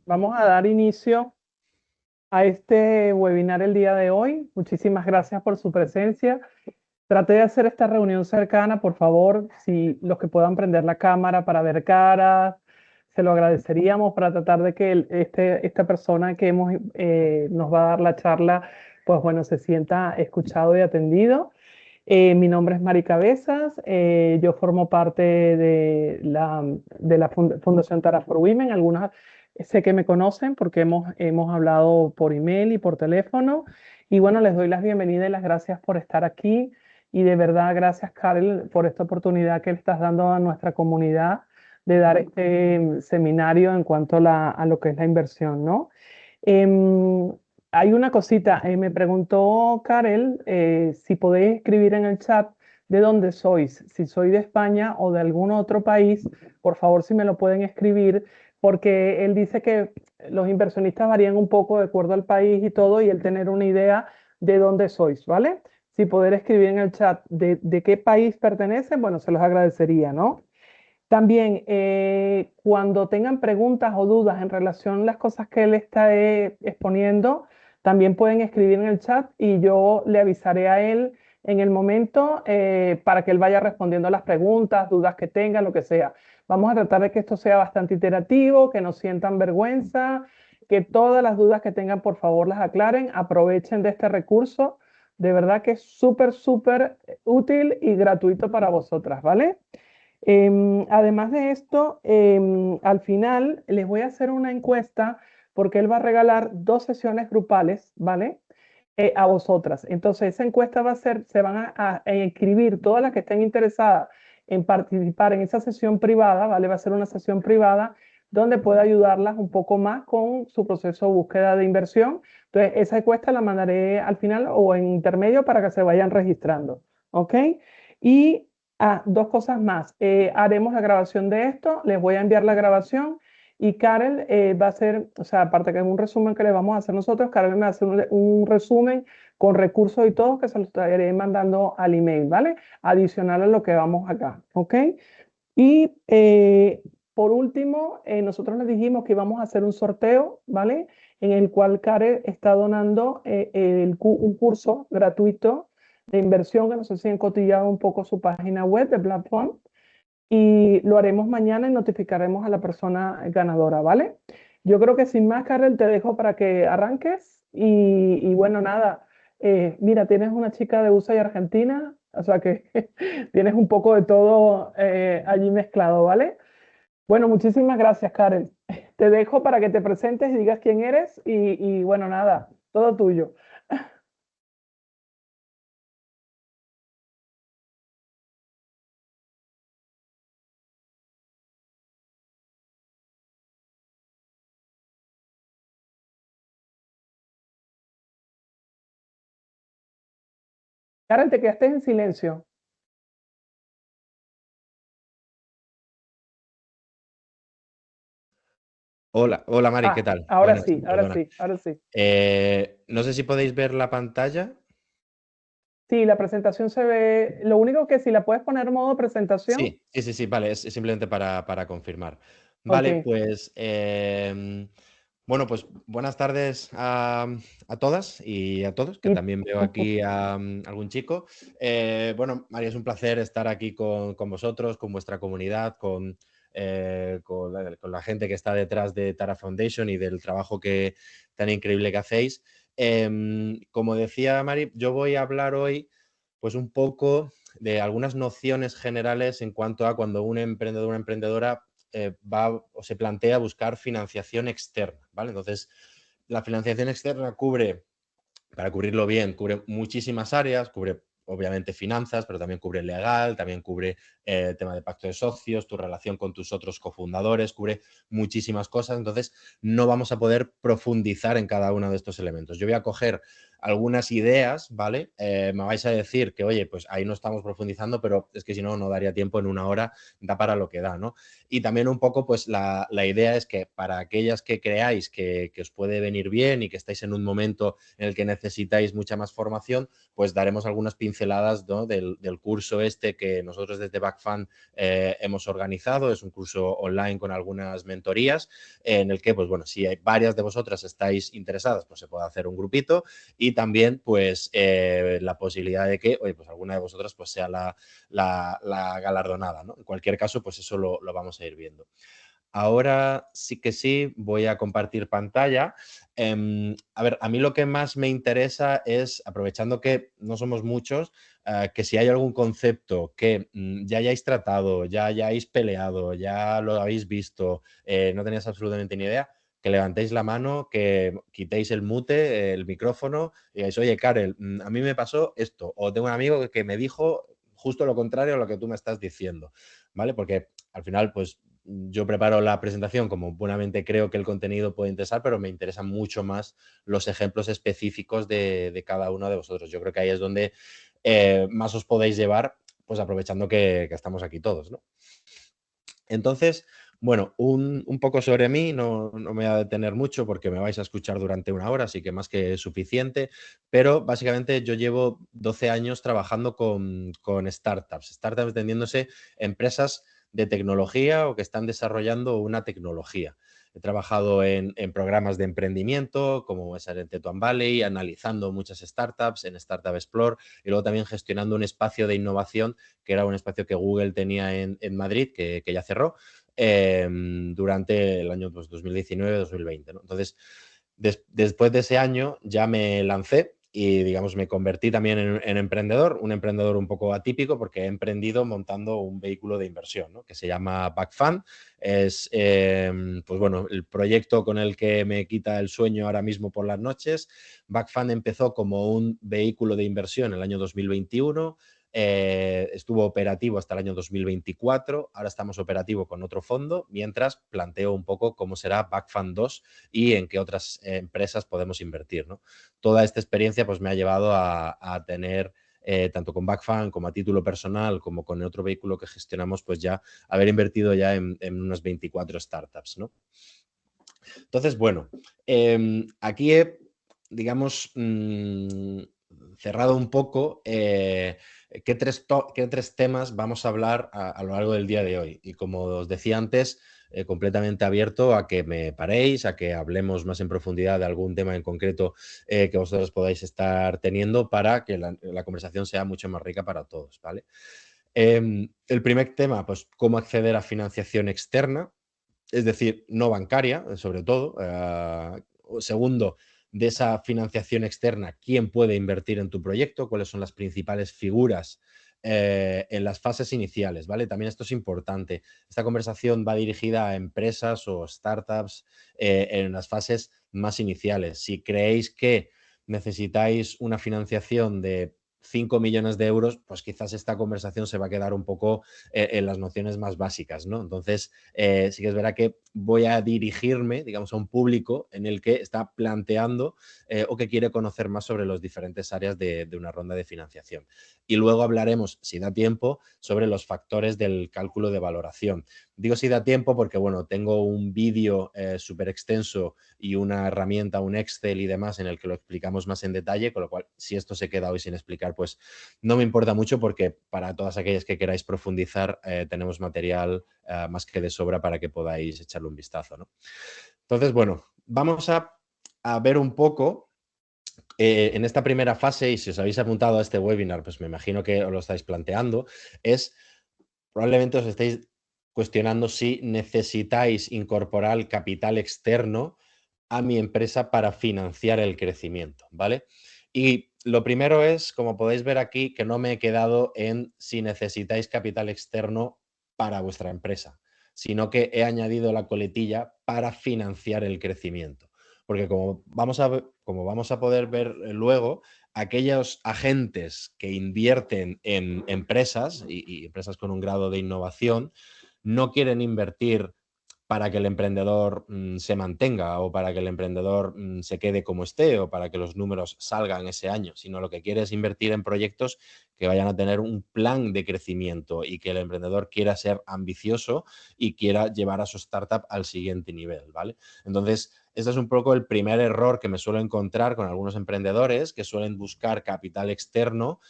Vamos a dar inicio a este webinar el día de hoy. Muchísimas gracias por su presencia. Traté de hacer esta reunión cercana, por favor, si los que puedan prender la cámara para ver caras, se lo agradeceríamos para tratar de que esta persona que nos va a dar la charla, pues bueno, se sienta escuchado y atendido. Mi nombre es Mari Cabezas, yo formo parte de la Fundación Tara for Women. Algunas sé que me conocen porque hemos hablado por email y por teléfono. Y bueno, les doy las bienvenidas y las gracias por estar aquí. Y de verdad, gracias, Karel, por esta oportunidad que le estás dando a nuestra comunidad de dar este seminario en cuanto a lo que es la inversión, ¿no? Em, Hay una cosita, me preguntó Karel si podéis escribir en el chat de dónde sois, si soy de España o de algún otro país, por favor si me lo pueden escribir, porque él dice que los inversionistas varían un poco de acuerdo al país y todo, y él tener una idea de dónde sois, ¿vale? Si poder escribir en el chat de qué país pertenecen, bueno, se los agradecería, ¿no? También, cuando tengan preguntas o dudas en relación a las cosas que él está exponiendo, también pueden escribir en el chat y yo le avisaré a él en el momento para que él vaya respondiendo a las preguntas, dudas que tenga, lo que sea. Vamos a tratar de que esto sea bastante iterativo, que no sientan vergüenza, que todas las dudas que tengan, por favor, las aclaren, aprovechen de este recurso. De verdad que es súper, súper útil y gratuito para vosotras, ¿vale? Además de esto, al final les voy a hacer una encuesta porque él va a regalar 2 sesiones grupales, ¿vale? A vosotras. Entonces, esa encuesta va a ser, se van a inscribir todas las que estén interesadas en participar en esa sesión privada, ¿vale? Va a ser una sesión privada donde pueda ayudarlas un poco más con su proceso de búsqueda de inversión. Entonces, esa encuesta la mandaré al final o en intermedio para que se vayan registrando, ¿ok? Y 2 cosas más. Haremos la grabación de esto, les voy a enviar la grabación y Karel va a hacer, o sea, aparte que es un resumen que le vamos a hacer nosotros, Karel me va a hacer un resumen con recursos y todo que se los estaré mandando al email, ¿vale? Adicional a lo que vamos acá, ¿ok? Y por último, nosotros les dijimos que íbamos a hacer un sorteo, ¿vale? En el cual Karel está donando un curso gratuito de inversión, que no sé si han cotillado un poco su página web de Platform, y lo haremos mañana y notificaremos a la persona ganadora, ¿vale? Yo creo que sin más, Karel, te dejo para que arranques y bueno, nada, mira, tienes una chica de USA y Argentina, o sea que tienes un poco de todo allí mezclado, ¿vale? Bueno, muchísimas gracias, Karel. Te dejo para que te presentes y digas quién eres y bueno, nada, todo tuyo. Karel, te quedaste en silencio. Hola, hola Mari, ¿qué tal? Ahora Buenas, sí, ahora perdona. sí, ahora sí. No sé si podéis ver la pantalla. Sí, la presentación se ve. Lo único que si la puedes poner en modo presentación. Sí, sí, sí, sí, vale, es simplemente para confirmar. Vale, Ok. pues bueno, pues buenas tardes a todas y a todos, que Y, también veo aquí a algún chico. Bueno, Mari, es un placer estar aquí con vosotros, con vuestra comunidad, con la gente que está detrás de Tara Foundation y del trabajo tan increíble que hacéis. Como decía Mari, yo voy a hablar hoy pues un poco de algunas nociones generales en cuanto a cuando un emprendedor o una emprendedora va o se plantea buscar financiación externa, ¿vale? Entonces, la financiación externa para cubrirlo bien, cubre muchísimas áreas, cubre obviamente finanzas, pero también cubre legal, también cubre el tema de pacto de socios, tu relación con tus otros cofundadores, cubre muchísimas cosas. Entonces, no vamos a poder profundizar en cada uno de estos elementos. Yo voy a coger algunas ideas, ¿vale? Me vais a decir que, oye, pues ahí no estamos profundizando, pero es que si no, no daría tiempo en una hora, da para lo que da, ¿no? Y también un poco, pues la idea es que para aquellas que creáis que os puede venir bien y que estáis en un momento en el que necesitáis mucha más formación, pues daremos algunas pinceladas, ¿no? del curso este que nosotros desde BackFund hemos organizado. Es un curso online con algunas mentorías en el que, pues bueno, si hay varias de vosotras estáis interesadas, pues se puede hacer un grupito y también, pues, la posibilidad de que, oye, pues alguna de vosotras pues sea la galardonada, ¿no? En cualquier caso, pues eso lo vamos a ir viendo. Ahora sí que sí, voy a compartir pantalla. A ver, a mí lo que más me interesa es, aprovechando que no somos muchos, que si hay algún concepto que ya hayáis tratado, ya hayáis peleado, ya lo habéis visto, no tenéis absolutamente ni idea, que levantéis la mano, que quitéis el mute, el micrófono, y digáis, oye, Karel, a mí me pasó esto, o tengo un amigo que me dijo justo lo contrario a lo que tú me estás diciendo, ¿vale? Porque al final, pues yo preparo la presentación como buenamente creo que el contenido puede interesar, pero me interesan mucho más los ejemplos específicos de cada uno de vosotros. Yo creo que ahí es donde más os podéis llevar, pues aprovechando que estamos aquí todos, ¿no? Entonces, bueno, un poco sobre mí, no me voy a detener mucho porque me vais a escuchar durante una hora, así que más que suficiente, pero básicamente yo llevo 12 años trabajando con startups entendiéndose empresas de tecnología o que están desarrollando una tecnología. He trabajado en programas de emprendimiento como es en Tetuan Valley, analizando muchas startups en Startup Explore y luego también gestionando un espacio de innovación que era un espacio que Google tenía en Madrid, que ya cerró, durante el año pues, 2019-2020. ¿no? Entonces, después de ese año ya me lancé y, digamos, me convertí también en emprendedor, un emprendedor un poco atípico porque he emprendido montando un vehículo de inversión, ¿no? que se llama BackFund. Es, pues bueno, el proyecto con el que me quita el sueño ahora mismo por las noches. BackFund empezó como un vehículo de inversión en el año 2021. Estuvo operativo hasta el año 2024, ahora estamos operativo con otro fondo, mientras planteo un poco cómo será BackFund 2 y en qué otras empresas podemos invertir. ¿no? Toda esta experiencia pues, me ha llevado a tener, tanto con BackFund como a título personal, como con otro vehículo que gestionamos, pues ya haber invertido ya en unas 24 startups. ¿no? Entonces, bueno, aquí he, digamos, cerrado un poco qué tres temas vamos a hablar a lo largo del día de hoy. Y como os decía antes, completamente abierto a que me paréis, a que hablemos más en profundidad de algún tema en concreto que vosotros podáis estar teniendo para que la conversación sea mucho más rica para todos, ¿vale? El primer tema, pues, cómo acceder a financiación externa, es decir, no bancaria, sobre todo. Segundo, de esa financiación externa, ¿quién puede invertir en tu proyecto? ¿Cuáles son las principales figuras en las fases iniciales? ¿Vale? También esto es importante. Esta conversación va dirigida a empresas o startups en las fases más iniciales. Si creéis que necesitáis una financiación de 5 millones de euros, pues quizás esta conversación se va a quedar un poco en las nociones más básicas, ¿no? Entonces, sí que es verdad que voy a dirigirme, digamos, a un público en el que está planteando o que quiere conocer más sobre las diferentes áreas de una ronda de financiación. Y luego hablaremos, si da tiempo, sobre los factores del cálculo de valoración. Digo si da tiempo porque, bueno, tengo un vídeo súper extenso y una herramienta, un Excel y demás en el que lo explicamos más en detalle, con lo cual, si esto se queda hoy sin explicar, pues no me importa mucho porque para todas aquellas que queráis profundizar tenemos material más que de sobra para que podáis echarle un vistazo. ¿no? Entonces, bueno, vamos a ver un poco en esta primera fase, y si os habéis apuntado a este webinar, pues me imagino que os lo estáis planteando, es probablemente os estéis cuestionando si necesitáis incorporar capital externo a mi empresa para financiar el crecimiento, ¿vale? Y lo primero es, como podéis ver aquí, que no me he quedado en si necesitáis capital externo para vuestra empresa, sino que he añadido la coletilla para financiar el crecimiento. Porque como vamos a poder ver luego, aquellos agentes que invierten en empresas y empresas con un grado de innovación no quieren invertir para que el emprendedor se mantenga o para que el emprendedor se quede como esté o para que los números salgan ese año, sino lo que quiere es invertir en proyectos que vayan a tener un plan de crecimiento y que el emprendedor quiera ser ambicioso y quiera llevar a su startup al siguiente nivel, ¿vale? Entonces, este es un poco el primer error que me suelo encontrar con algunos emprendedores que suelen buscar capital externo,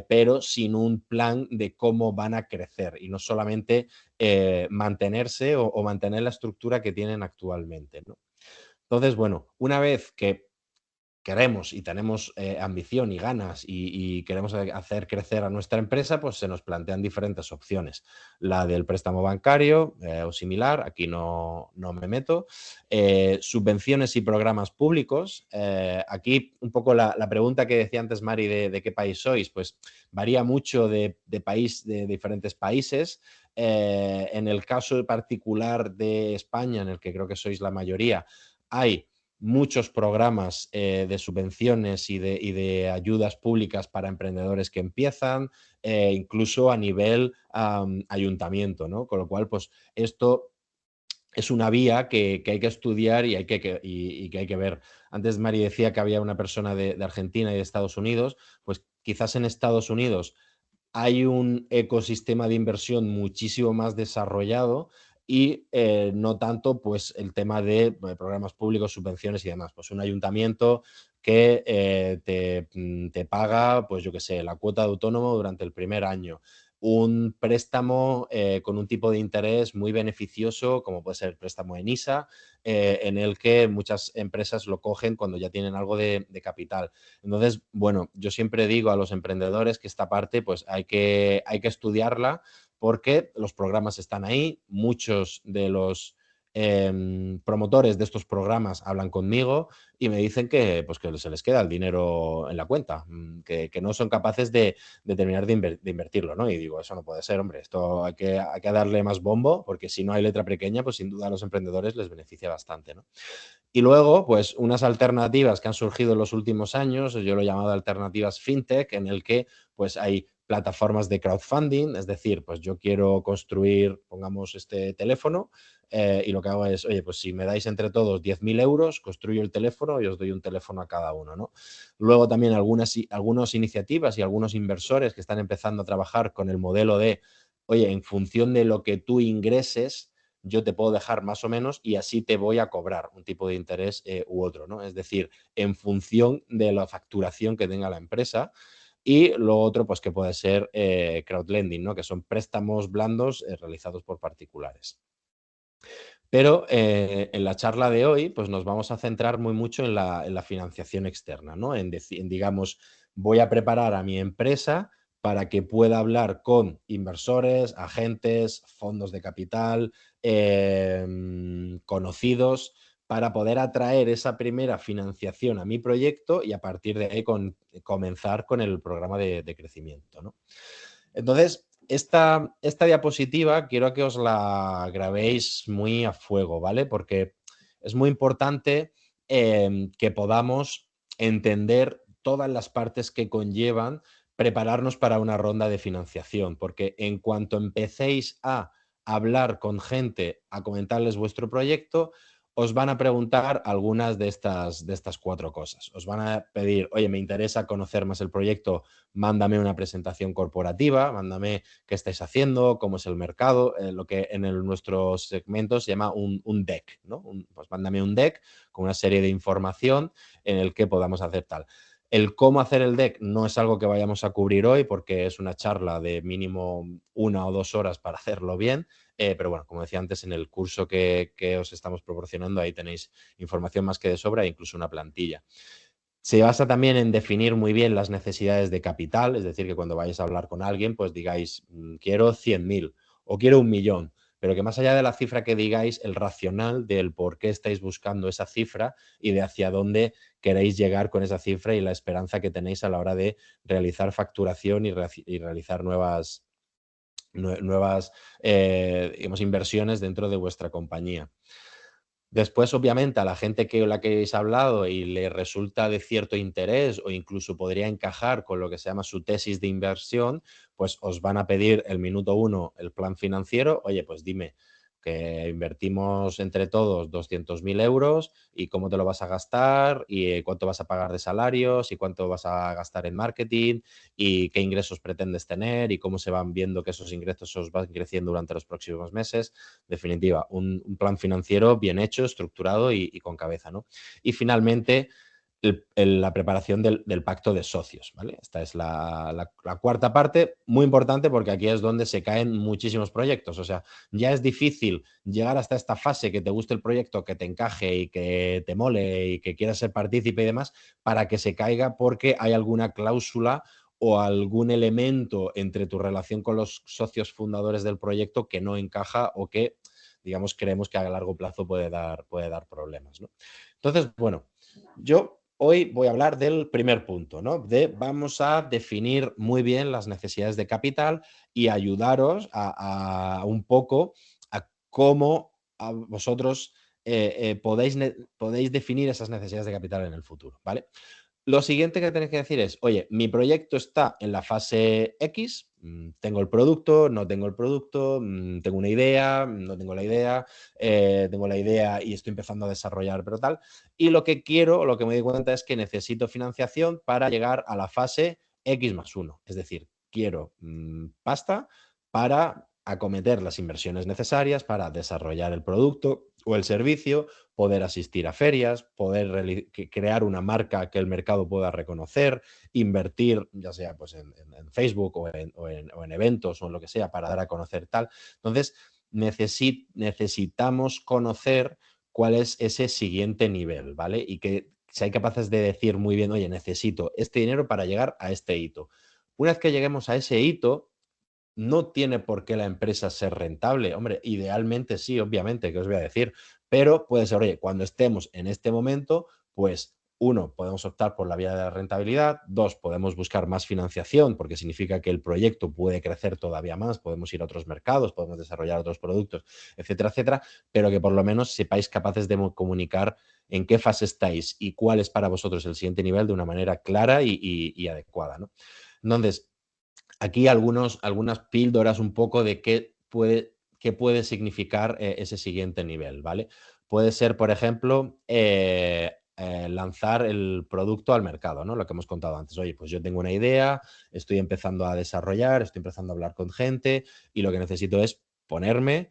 pero sin un plan de cómo van a crecer y no solamente mantenerse o mantener la estructura que tienen actualmente, ¿no? Entonces, bueno, una vez que queremos y tenemos ambición y ganas y queremos hacer crecer a nuestra empresa, pues se nos plantean diferentes opciones. La del préstamo bancario o similar, aquí no me meto. Subvenciones y programas públicos. Aquí un poco la pregunta que decía antes Mari de qué país sois, pues varía mucho de país, de diferentes países. En el caso particular de España, en el que creo que sois la mayoría, hay muchos programas de subvenciones y de ayudas públicas para emprendedores que empiezan, incluso a nivel ayuntamiento, ¿no? Con lo cual, pues esto es una vía que hay que estudiar y que hay que ver. Antes Mari decía que había una persona de Argentina y de Estados Unidos, pues quizás en Estados Unidos hay un ecosistema de inversión muchísimo más desarrollado y no tanto pues el tema de programas públicos, subvenciones y demás. Pues un ayuntamiento que te paga, pues yo qué sé, la cuota de autónomo durante el primer año. Un préstamo con un tipo de interés muy beneficioso, como puede ser el préstamo en ISA, en el que muchas empresas lo cogen cuando ya tienen algo de capital. Entonces, bueno, yo siempre digo a los emprendedores que esta parte pues hay que estudiarla porque los programas están ahí, muchos de los promotores de estos programas hablan conmigo y me dicen que, pues, que se les queda el dinero en la cuenta, que no son capaces de terminar de invertirlo, ¿no? Y digo, eso no puede ser, hombre, esto hay que darle más bombo porque si no hay letra pequeña, pues sin duda a los emprendedores les beneficia bastante, ¿no? Y luego, pues unas alternativas que han surgido en los últimos años, yo lo he llamado alternativas fintech, en el que pues hay plataformas de crowdfunding, es decir, pues yo quiero construir, pongamos este teléfono, y lo que hago es, oye, pues si me dais entre todos 10.000 euros, construyo el teléfono y os doy un teléfono a cada uno, ¿no? Luego también algunas iniciativas y algunos inversores que están empezando a trabajar con el modelo de, oye, en función de lo que tú ingreses, yo te puedo dejar más o menos y así te voy a cobrar un tipo de interés u otro, ¿no? Es decir, en función de la facturación que tenga la empresa. Y lo otro, pues que puede ser crowdlending, ¿no? Que son préstamos blandos realizados por particulares. Pero en la charla de hoy, pues nos vamos a centrar muy mucho en la financiación externa, ¿no? En, digamos, voy a preparar a mi empresa para que pueda hablar con inversores, agentes, fondos de capital, conocidos, para poder atraer esa primera financiación a mi proyecto y a partir de ahí comenzar con el programa de crecimiento, ¿no? Entonces, esta diapositiva quiero que os la grabéis muy a fuego, ¿vale? Porque es muy importante que podamos entender todas las partes que conllevan prepararnos para una ronda de financiación, porque en cuanto empecéis a hablar con gente, a comentarles vuestro proyecto, os van a preguntar algunas de estas cuatro cosas. Os van a pedir, oye, me interesa conocer más el proyecto, mándame una presentación corporativa, mándame qué estáis haciendo, cómo es el mercado, lo que en nuestro segmento se llama un deck, ¿no? Pues mándame un deck con una serie de información en el que podamos hacer tal. El cómo hacer el deck no es algo que vayamos a cubrir hoy porque es una charla de mínimo 1 o 2 horas para hacerlo bien, pero bueno, como decía antes, en el curso que os estamos proporcionando ahí tenéis información más que de sobra e incluso una plantilla. Se basa también en definir muy bien las necesidades de capital, es decir, que cuando vayáis a hablar con alguien, pues digáis, quiero 100.000 o quiero 1.000.000, pero que más allá de la cifra que digáis, el racional del por qué estáis buscando esa cifra y de hacia dónde queréis llegar con esa cifra y la esperanza que tenéis a la hora de realizar facturación y realizar nuevas digamos, inversiones dentro de vuestra compañía. Después, obviamente, a la gente que la que habéis hablado y le resulta de cierto interés o incluso podría encajar con lo que se llama su tesis de inversión, pues os van a pedir el minuto 1 el plan financiero. Oye, pues dime, que invertimos entre todos 200.000 euros y cómo te lo vas a gastar y cuánto vas a pagar de salarios y cuánto vas a gastar en marketing y qué ingresos pretendes tener y cómo se van viendo que esos ingresos os van creciendo durante los próximos meses. En definitiva, un plan financiero bien hecho, estructurado y con cabeza, ¿no? Y finalmente, la preparación del pacto de socios, ¿vale? Esta es la cuarta parte, muy importante porque aquí es donde se caen muchísimos proyectos. O sea, ya es difícil llegar hasta esta fase, que te guste el proyecto, que te encaje y que te mole y que quieras ser partícipe y demás, para que se caiga porque hay alguna cláusula o algún elemento entre tu relación con los socios fundadores del proyecto que no encaja o que, digamos, creemos que a largo plazo puede dar problemas, ¿no? Entonces, bueno, yo hoy voy a hablar del primer punto, ¿no? Vamos a definir muy bien las necesidades de capital y ayudaros a un poco a cómo a vosotros podéis definir esas necesidades de capital en el futuro, ¿vale? Lo siguiente que tenéis que decir es, oye, mi proyecto está en la fase X, tengo el producto, no tengo el producto, tengo una idea, no tengo la idea, tengo la idea y estoy empezando a desarrollar, pero tal. Y lo que quiero, lo que me doy cuenta es que necesito financiación para llegar a la fase X+1. Es decir, quiero pasta para acometer las inversiones necesarias para desarrollar el producto o el servicio, poder asistir a ferias, poder crear una marca que el mercado pueda reconocer, invertir, ya sea pues en Facebook o en eventos o en lo que sea para dar a conocer tal. Entonces, necesitamos conocer cuál es ese siguiente nivel, ¿vale? Y que seáis capaces de decir muy bien, oye, necesito este dinero para llegar a este hito. Una vez que lleguemos a ese hito, no tiene por qué la empresa ser rentable. Hombre, idealmente sí, obviamente, que os voy a decir, pero puede ser, oye, cuando estemos en este momento, pues uno, podemos optar por la vía de la rentabilidad, dos, podemos buscar más financiación porque significa que el proyecto puede crecer todavía más, podemos ir a otros mercados, podemos desarrollar otros productos, etcétera, etcétera, pero que por lo menos sepáis capaces de comunicar en qué fase estáis y cuál es para vosotros el siguiente nivel de una manera clara y adecuada, ¿no? Entonces, aquí algunas píldoras un poco de qué puede significar ese siguiente nivel, ¿vale? Puede ser, por ejemplo, lanzar el producto al mercado, ¿no? Lo que hemos contado antes. Oye, pues yo tengo una idea, estoy empezando a desarrollar, estoy empezando a hablar con gente y lo que necesito es ponerme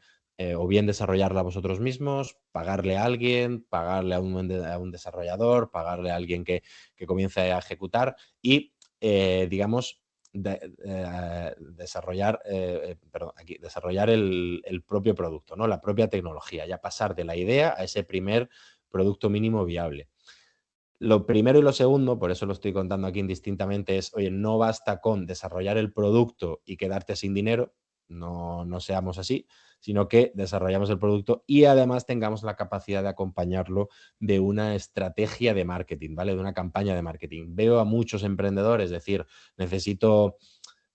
o bien desarrollarla vosotros mismos, pagarle a alguien, pagarle a un desarrollador, pagarle a alguien que comience a ejecutar y, digamos, desarrollar el propio producto, ¿no? La propia tecnología, ya pasar de la idea a ese primer producto mínimo viable. Lo primero y lo segundo, por eso lo estoy contando aquí indistintamente, es, oye, no basta con desarrollar el producto y quedarte sin dinero, no seamos así, sino que desarrollamos el producto y además tengamos la capacidad de acompañarlo de una estrategia de marketing, ¿vale? De una campaña de marketing. Veo a muchos emprendedores decir, necesito,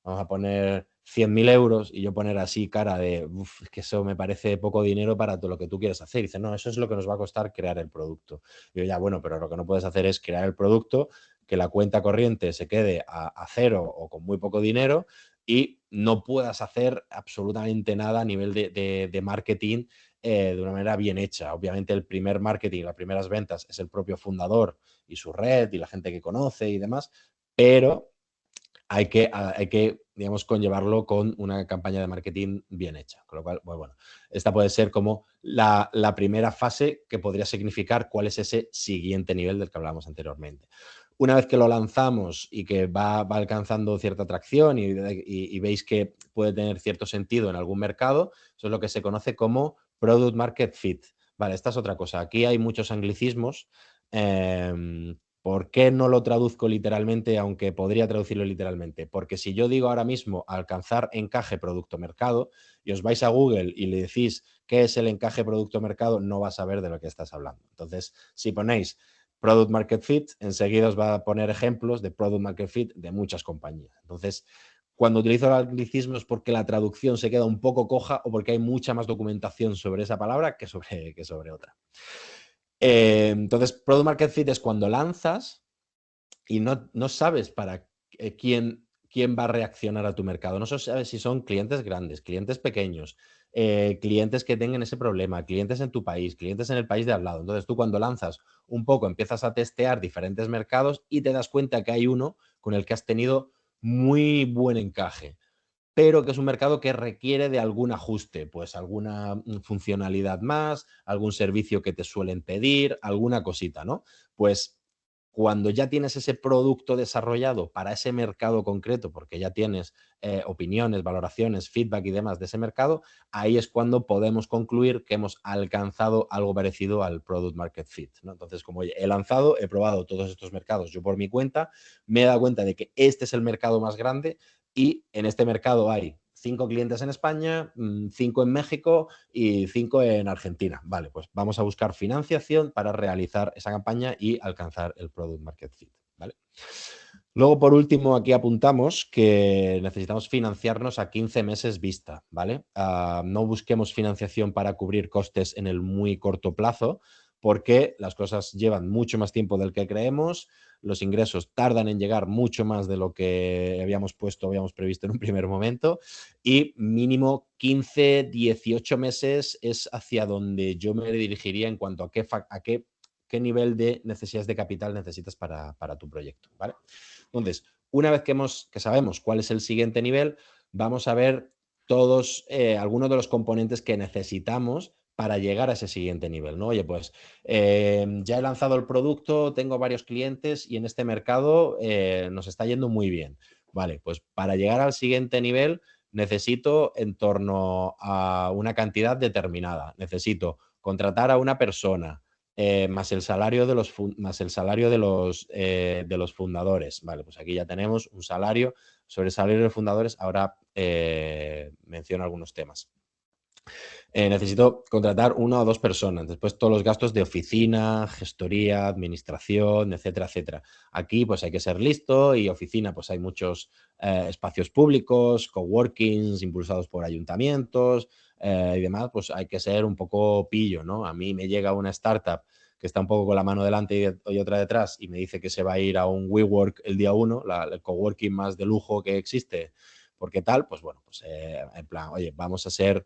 vamos a poner 100.000 euros y yo poner así cara de, uff, es que eso me parece poco dinero para todo lo que tú quieres hacer. Y dice, no, eso es lo que nos va a costar crear el producto. Y yo, ya, bueno, pero lo que no puedes hacer es crear el producto, que la cuenta corriente se quede a cero o con muy poco dinero y no puedas hacer absolutamente nada a nivel de marketing de una manera bien hecha. Obviamente el primer marketing, las primeras ventas es el propio fundador y su red y la gente que conoce y demás, pero hay que, digamos, conllevarlo con una campaña de marketing bien hecha. Con lo cual, bueno, esta puede ser como la primera fase que podría significar cuál es ese siguiente nivel del que hablábamos anteriormente. Una vez que lo lanzamos y que va alcanzando cierta atracción y veis que puede tener cierto sentido en algún mercado, eso es lo que se conoce como Product Market Fit. Vale, esta es otra cosa. Aquí hay muchos anglicismos. ¿Por qué no lo traduzco literalmente, aunque podría traducirlo literalmente? Porque si yo digo ahora mismo alcanzar encaje producto-mercado y os vais a Google y le decís qué es el encaje producto-mercado, no vas a saber de lo que estás hablando. Entonces, si ponéis Product Market Fit, enseguida os va a poner ejemplos de Product Market Fit de muchas compañías. Entonces, cuando utilizo el anglicismo es porque la traducción se queda un poco coja o porque hay mucha más documentación sobre esa palabra que sobre otra. Entonces, Product Market Fit es cuando lanzas y no sabes para quién va a reaccionar a tu mercado. No sabes si son clientes grandes, clientes pequeños, clientes que tengan ese problema, clientes en tu país, clientes en el país de al lado. Entonces tú cuando lanzas un poco empiezas a testear diferentes mercados y te das cuenta que hay uno con el que has tenido muy buen encaje, pero que es un mercado que requiere de algún ajuste, pues alguna funcionalidad más, algún servicio que te suelen pedir, alguna cosita, ¿no? Pues cuando ya tienes ese producto desarrollado para ese mercado concreto, porque ya tienes opiniones, valoraciones, feedback y demás de ese mercado, ahí es cuando podemos concluir que hemos alcanzado algo parecido al product market fit, ¿no? Entonces, como oye, he lanzado, he probado todos estos mercados yo por mi cuenta, me he dado cuenta de que este es el mercado más grande y en este mercado hay 5 clientes en España, 5 en México y 5 en Argentina. Vale, pues vamos a buscar financiación para realizar esa campaña y alcanzar el product market fit, ¿vale? Luego, por último, aquí apuntamos que necesitamos financiarnos a 15 meses vista, ¿vale? No busquemos financiación para cubrir costes en el muy corto plazo, porque las cosas llevan mucho más tiempo del que creemos, los ingresos tardan en llegar mucho más de lo que habíamos previsto en un primer momento, y mínimo 15, 18 meses es hacia donde yo me dirigiría en cuanto a qué nivel de necesidades de capital necesitas para tu proyecto, ¿vale? Entonces, una vez que sabemos cuál es el siguiente nivel, vamos a ver todos, algunos de los componentes que necesitamos para llegar a ese siguiente nivel, ¿no? Oye, pues ya he lanzado el producto, tengo varios clientes y en este mercado nos está yendo muy bien. Vale, pues para llegar al siguiente nivel necesito en torno a una cantidad determinada. Necesito contratar a una persona, más el salario de los fundadores. Vale, pues aquí ya tenemos un salario. Sobre el salario de los fundadores, ahora menciono algunos temas. Necesito contratar una o dos personas, después todos los gastos de oficina, gestoría, administración, etcétera, etcétera. Aquí pues hay que ser listo y oficina pues hay muchos espacios públicos, coworkings impulsados por ayuntamientos y demás, pues hay que ser un poco pillo, ¿no? A mí me llega una startup que está un poco con la mano delante y otra detrás y me dice que se va a ir a un WeWork el día 1, el coworking más de lujo que existe, porque tal, pues bueno, pues en plan, oye, vamos a ser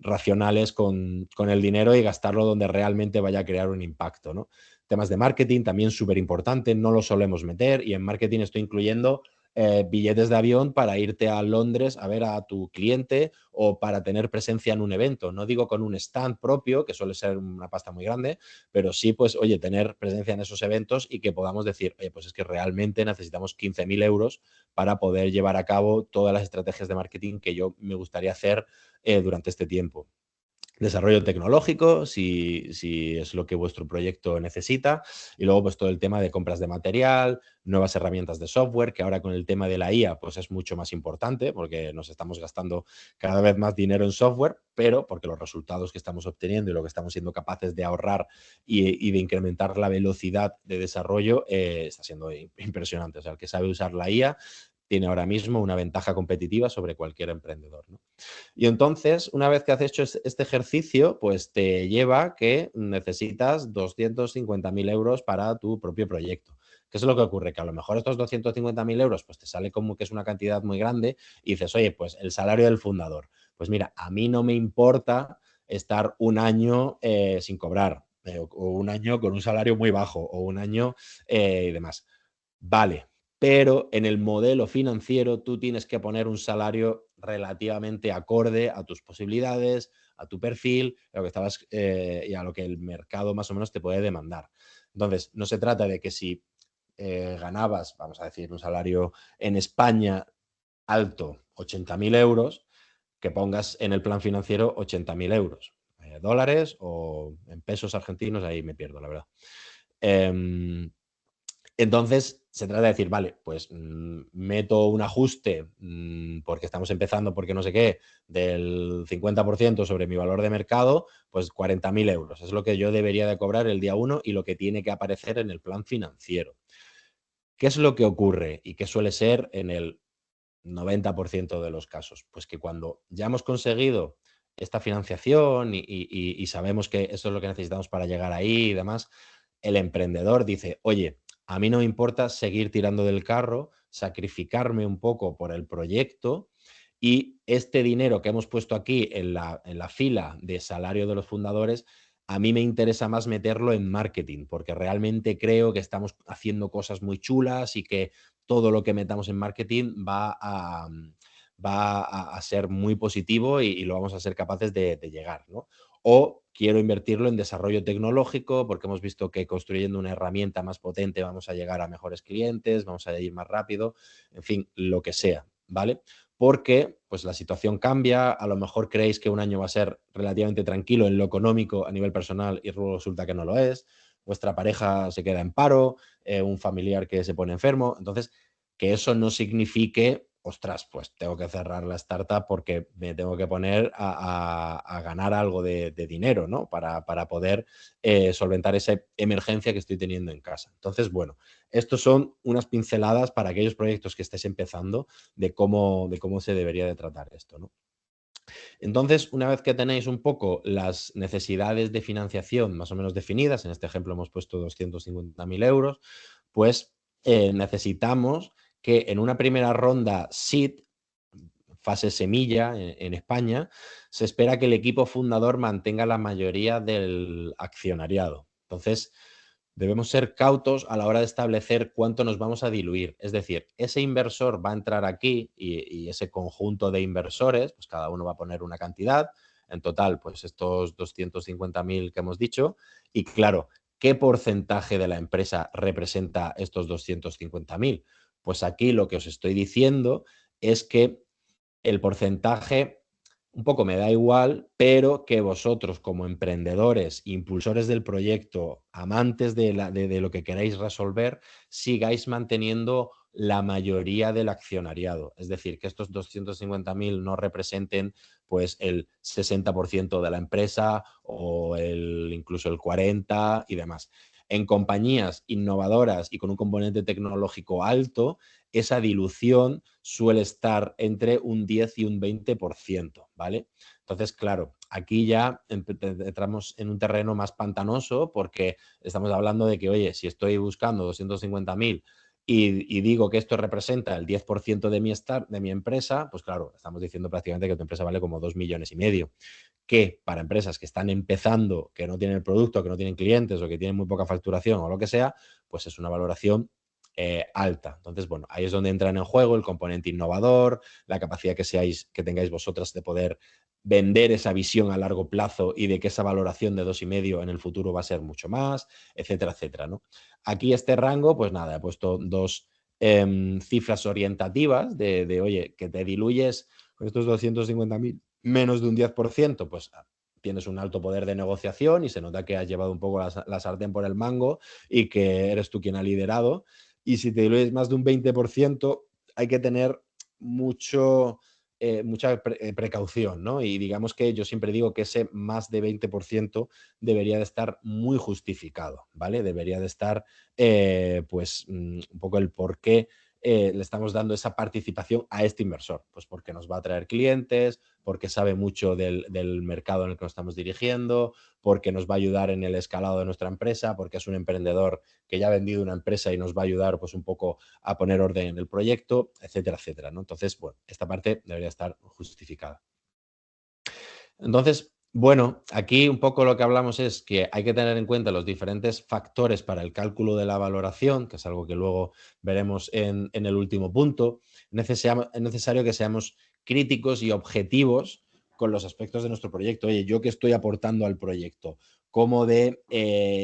racionales con el dinero y gastarlo donde realmente vaya a crear un impacto, ¿no? Temas de marketing también súper importante, no lo solemos meter y en marketing estoy incluyendo billetes de avión para irte a Londres a ver a tu cliente o para tener presencia en un evento. No digo con un stand propio, que suele ser una pasta muy grande, pero sí, pues, oye, tener presencia en esos eventos y que podamos decir, oye, pues es que realmente necesitamos 15.000 euros para poder llevar a cabo todas las estrategias de marketing que yo me gustaría hacer durante este tiempo. Desarrollo tecnológico, si es lo que vuestro proyecto necesita. Y luego, pues todo el tema de compras de material, nuevas herramientas de software, que ahora con el tema de la IA, pues es mucho más importante porque nos estamos gastando cada vez más dinero en software, pero porque los resultados que estamos obteniendo y lo que estamos siendo capaces de ahorrar y de incrementar la velocidad de desarrollo está siendo impresionante. O sea, el que sabe usar la IA tiene ahora mismo una ventaja competitiva sobre cualquier emprendedor, ¿no? Y entonces, una vez que has hecho este ejercicio, pues te lleva que necesitas 250.000 euros para tu propio proyecto. ¿Qué es lo que ocurre? Que a lo mejor estos 250.000 euros pues te sale como que es una cantidad muy grande y dices, oye, pues el salario del fundador. Pues mira, a mí no me importa estar un año sin cobrar o un año con un salario muy bajo o un año y demás. Vale, pero en el modelo financiero tú tienes que poner un salario relativamente acorde a tus posibilidades, a tu perfil, a lo que estabas, y a lo que el mercado más o menos te puede demandar. Entonces, no se trata de que si ganabas, vamos a decir, un salario en España alto, 80.000 euros, que pongas en el plan financiero 80.000 euros. Dólares o en pesos argentinos, ahí me pierdo, la verdad. Entonces, se trata de decir, vale, pues meto un ajuste porque estamos empezando, porque no sé qué, del 50% sobre mi valor de mercado, pues 40.000 euros. Es lo que yo debería de cobrar el día 1 y lo que tiene que aparecer en el plan financiero. ¿Qué es lo que ocurre y qué suele ser en el 90% de los casos? Pues que cuando ya hemos conseguido esta financiación y sabemos que eso es lo que necesitamos para llegar ahí y demás, el emprendedor dice, oye, a mí no me importa seguir tirando del carro, sacrificarme un poco por el proyecto y este dinero que hemos puesto aquí en la fila de salario de los fundadores, a mí me interesa más meterlo en marketing, porque realmente creo que estamos haciendo cosas muy chulas y que todo lo que metamos en marketing va a ser muy positivo y lo vamos a ser capaces de llegar, ¿no? O quiero invertirlo en desarrollo tecnológico porque hemos visto que construyendo una herramienta más potente vamos a llegar a mejores clientes, vamos a ir más rápido, en fin, lo que sea, ¿vale? Porque pues la situación cambia, a lo mejor creéis que un año va a ser relativamente tranquilo en lo económico a nivel personal y luego resulta que no lo es, vuestra pareja se queda en paro, un familiar que se pone enfermo, entonces que eso no signifique, ostras, pues tengo que cerrar la startup porque me tengo que poner a ganar algo de dinero, ¿no? Para poder solventar esa emergencia que estoy teniendo en casa. Entonces, bueno, estos son unas pinceladas para aquellos proyectos que estés empezando de cómo se debería de tratar esto, ¿no? Entonces, una vez que tenéis un poco las necesidades de financiación más o menos definidas, en este ejemplo hemos puesto 250.000 euros, pues necesitamos que en una primera ronda SEED, fase semilla en España, se espera que el equipo fundador mantenga la mayoría del accionariado. Entonces, debemos ser cautos a la hora de establecer cuánto nos vamos a diluir. Es decir, ese inversor va a entrar aquí y ese conjunto de inversores, pues cada uno va a poner una cantidad. En total, pues estos 250.000 que hemos dicho. Y claro, ¿qué porcentaje de la empresa representa estos 250.000? Pues aquí lo que os estoy diciendo es que el porcentaje un poco me da igual, pero que vosotros como emprendedores, impulsores del proyecto, amantes de lo que queráis resolver, sigáis manteniendo la mayoría del accionariado. Es decir, que estos 250.000 no representen pues el 60% de la empresa o incluso el 40% y demás. En compañías innovadoras y con un componente tecnológico alto, esa dilución suele estar entre un 10 y un 20%, ¿vale? Entonces, claro, aquí ya entramos en un terreno más pantanoso porque estamos hablando de que, oye, si estoy buscando 250.000 y digo que esto representa el 10% de mi empresa, pues claro, estamos diciendo prácticamente que tu empresa vale como 2,5 millones, que para empresas que están empezando, que no tienen el producto, que no tienen clientes o que tienen muy poca facturación o lo que sea, pues es una valoración alta. Entonces, bueno, ahí es donde entran en juego el componente innovador, la capacidad que tengáis vosotras de poder vender esa visión a largo plazo y de que esa valoración de 2,5 en el futuro va a ser mucho más, etcétera, etcétera, ¿no? Aquí este rango, pues nada, he puesto dos cifras orientativas oye, que te diluyes con estos 250.000 menos de un 10%, pues tienes un alto poder de negociación y se nota que has llevado un poco la sartén por el mango y que eres tú quien ha liderado. Y si te diluyes más de un 20%, hay que tener mucha precaución, ¿no? Y digamos que yo siempre digo que ese más de 20% debería de estar muy justificado, ¿vale? Debería de estar, pues, un poco el por qué le estamos dando esa participación a este inversor. Pues porque nos va a traer clientes, porque sabe mucho del mercado en el que nos estamos dirigiendo, porque nos va a ayudar en el escalado de nuestra empresa, porque es un emprendedor que ya ha vendido una empresa y nos va a ayudar pues un poco a poner orden en el proyecto, etcétera, etcétera, ¿no? Entonces, bueno, esta parte debería estar justificada. Entonces, bueno, aquí un poco lo que hablamos es que hay que tener en cuenta los diferentes factores para el cálculo de la valoración, que es algo que luego veremos en el último punto. Es necesario que seamos críticos y objetivos con los aspectos de nuestro proyecto. Oye, ¿yo qué estoy aportando al proyecto? ¿Cómo de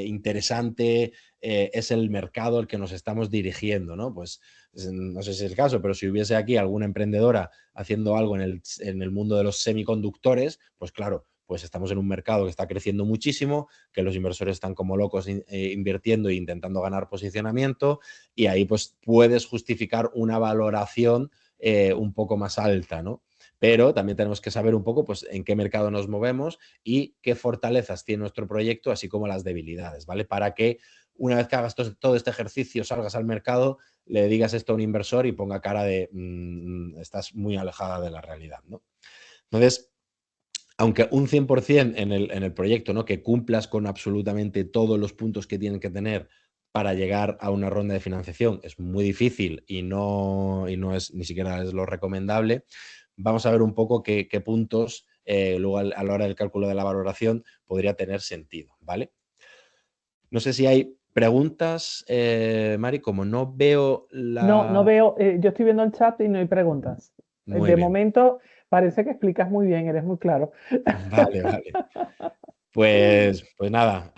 interesante es el mercado al que nos estamos dirigiendo? ¿No? Pues no sé si es el caso, pero si hubiese aquí alguna emprendedora haciendo algo en el mundo de los semiconductores, pues claro, pues estamos en un mercado que está creciendo muchísimo, que los inversores están como locos invirtiendo e intentando ganar posicionamiento y ahí pues puedes justificar una valoración un poco más alta, ¿no? Pero también tenemos que saber un poco pues, en qué mercado nos movemos y qué fortalezas tiene nuestro proyecto, así como las debilidades, ¿vale? Para que una vez que hagas todo este ejercicio, salgas al mercado, le digas esto a un inversor y ponga cara de estás muy alejada de la realidad, ¿no? Entonces, aunque un 100% en el proyecto, ¿no? Que cumplas con absolutamente todos los puntos que tienen que tener para llegar a una ronda de financiación es muy difícil y no es ni siquiera es lo recomendable, vamos a ver un poco qué puntos luego a la hora del cálculo de la valoración podría tener sentido, ¿vale? No sé si hay preguntas, Mari, como no veo No, no la... veo, yo estoy viendo el chat y no hay preguntas. Muy De bien, momento parece que explicas muy bien, eres muy claro. vale, vale. Pues nada,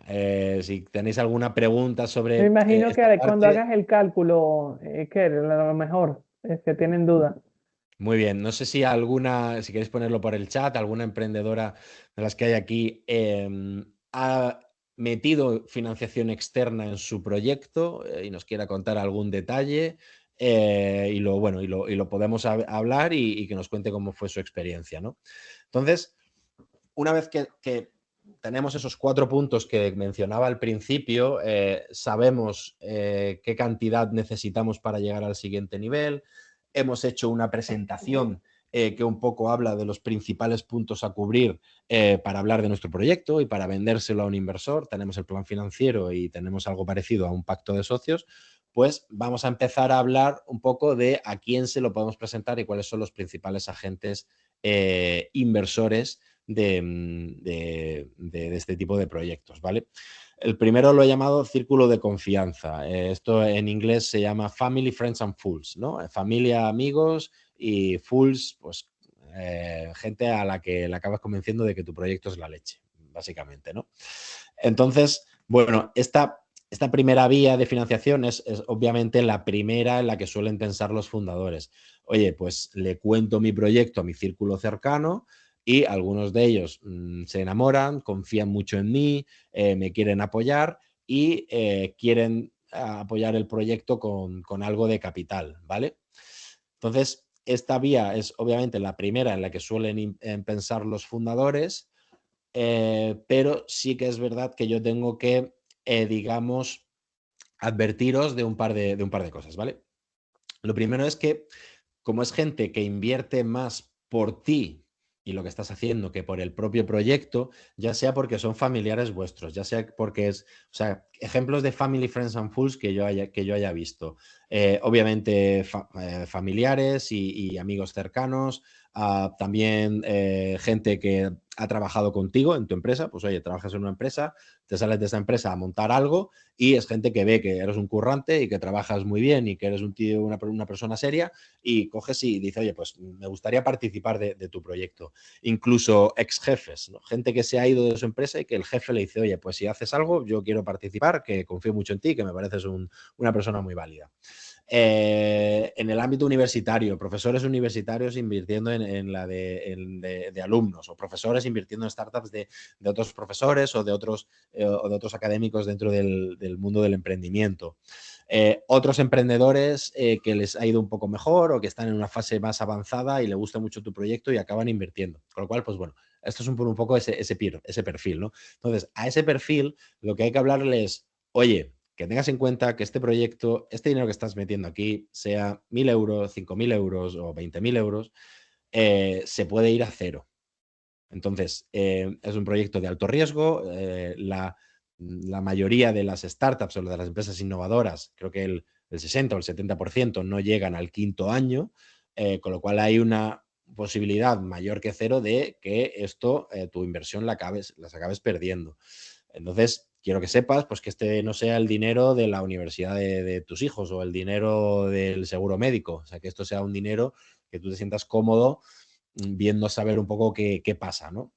si tenéis alguna pregunta Me sobre imagino esta que cuando parte, hagas el cálculo, que a lo mejor es que tienen duda. muy bien. No sé si alguna, si queréis ponerlo por el chat, alguna emprendedora de las que hay aquí ha metido financiación externa en su proyecto y nos quiera contar algún detalle bueno, y lo podemos hablar y que nos cuente cómo fue su experiencia, ¿no? Entonces, una vez que tenemos esos 4 puntos que mencionaba al principio, sabemos qué cantidad necesitamos para llegar al siguiente nivel, hemos hecho una presentación que un poco habla de los principales puntos a cubrir para hablar de nuestro proyecto y para vendérselo a un inversor, tenemos el plan financiero y tenemos algo parecido a un pacto de socios, pues vamos a empezar a hablar un poco de a quién se lo podemos presentar y cuáles son los principales agentes inversores de este tipo de proyectos, ¿vale? El primero lo he llamado círculo de confianza. Esto en inglés se llama Family, Friends and Fools, ¿no? Familia, amigos y fools, pues gente a la que le acabas convenciendo de que tu proyecto es la leche, básicamente, ¿no? Entonces, bueno, esta primera vía de financiación es obviamente la primera en la que suelen pensar los fundadores. Oye, pues le cuento mi proyecto a mi círculo cercano y algunos de ellos se enamoran, confían mucho en mí, me quieren apoyar y quieren apoyar el proyecto con algo de capital, ¿vale? Entonces, esta vía es obviamente la primera en la que suelen pensar los fundadores, pero sí que es verdad que yo tengo que, digamos, advertiros de un par de cosas, ¿vale? Lo primero es que, como es gente que invierte más por ti y lo que estás haciendo que por el propio proyecto, ya sea porque son familiares vuestros, ya sea porque es, o sea, ejemplos de family, friends and fools que yo haya visto. Obviamente familiares y amigos cercanos, también gente que ha trabajado contigo en tu empresa, pues oye, trabajas en una empresa, te sales de esa empresa a montar algo y es gente que ve que eres un currante y que trabajas muy bien y que eres un tío, una persona seria y coges y dice, oye, pues me gustaría participar de tu proyecto. Incluso ex jefes, ¿no? Gente que se ha ido de su empresa y que el jefe le dice, oye, pues si haces algo, yo quiero participar, que confío mucho en ti, que me pareces una persona muy válida. En el ámbito universitario, profesores universitarios invirtiendo de alumnos o profesores invirtiendo en startups de otros profesores o de otros académicos dentro del mundo del emprendimiento. Otros emprendedores que les ha ido un poco mejor o que están en una fase más avanzada y le gusta mucho tu proyecto y acaban invirtiendo. Con lo cual, pues bueno, esto es un poco ese perfil, ¿no? Entonces, a ese perfil lo que hay que hablarle es, oye, que tengas en cuenta que este proyecto, este dinero que estás metiendo aquí, sea 1.000 euros, 5.000 euros o 20.000 euros, se puede ir a cero. Entonces, es un proyecto de alto riesgo. La mayoría de las startups o de las empresas innovadoras, creo que el 60 o el 70% no llegan al quinto año, con lo cual hay una posibilidad mayor que cero de que esto, tu inversión las acabes perdiendo. Entonces, quiero que sepas pues, que este no sea el dinero de la universidad de tus hijos o el dinero del seguro médico. O sea, que esto sea un dinero que tú te sientas cómodo viendo a saber un poco qué pasa, ¿no?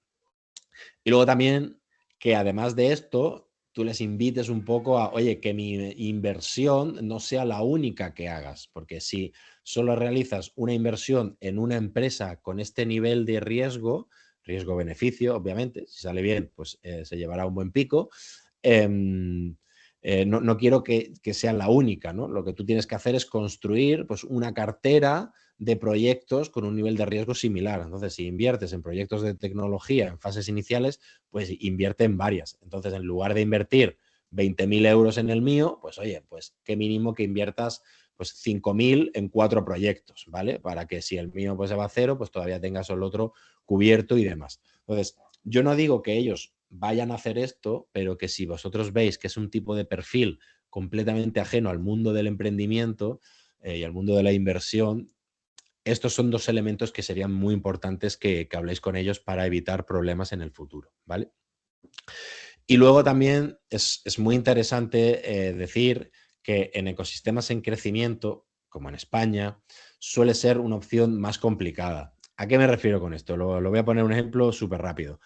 Y luego también que además de esto, tú les invites un poco a, oye, que mi inversión no sea la única que hagas, porque si solo realizas una inversión en una empresa con este nivel de riesgo, riesgo-beneficio, obviamente, si sale bien, pues se llevará un buen pico. No quiero que sea la única, ¿no? Lo que tú tienes que hacer es construir pues, una cartera de proyectos con un nivel de riesgo similar. Entonces, si inviertes en proyectos de tecnología en fases iniciales, pues invierte en varias. Entonces, en lugar de invertir 20.000 euros en el mío, pues oye, pues qué mínimo que inviertas pues 5.000 en 4 proyectos, ¿vale? Para que si el mío pues se va a cero, pues todavía tengas el otro cubierto y demás. Entonces, yo no digo que ellos vayan a hacer esto, pero que si vosotros veis que es un tipo de perfil completamente ajeno al mundo del emprendimiento y al mundo de la inversión, estos son dos elementos que serían muy importantes que habléis con ellos para evitar problemas en el futuro, ¿vale? Y luego también es muy interesante decir que en ecosistemas en crecimiento, como en España, suele ser una opción más complicada. ¿A qué me refiero con esto? Lo voy a poner un ejemplo súper rápido.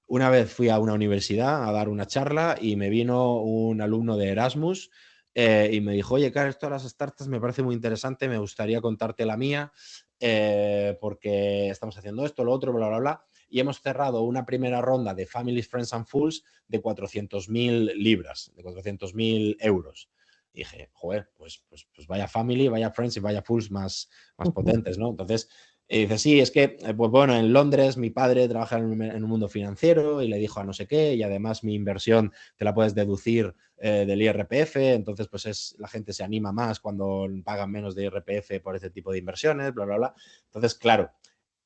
Una vez fui a una universidad a dar una charla y me vino un alumno de Erasmus y me dijo, oye, claro, esto de las startups me parece muy interesante, me gustaría contarte la mía porque estamos haciendo esto, lo otro, bla, bla, bla. Y hemos cerrado una primera ronda de Families, Friends and Fools de 400.000 libras, de 400.000 euros. Y dije, joder, pues vaya family, vaya friends y vaya fools más potentes, ¿no? Entonces, dice, sí, es que, pues bueno, en Londres mi padre trabaja en un mundo financiero y le dijo a no sé qué, y además mi inversión te la puedes deducir del IRPF, entonces pues la gente se anima más cuando pagan menos de IRPF por ese tipo de inversiones, bla, bla, bla. Entonces, claro,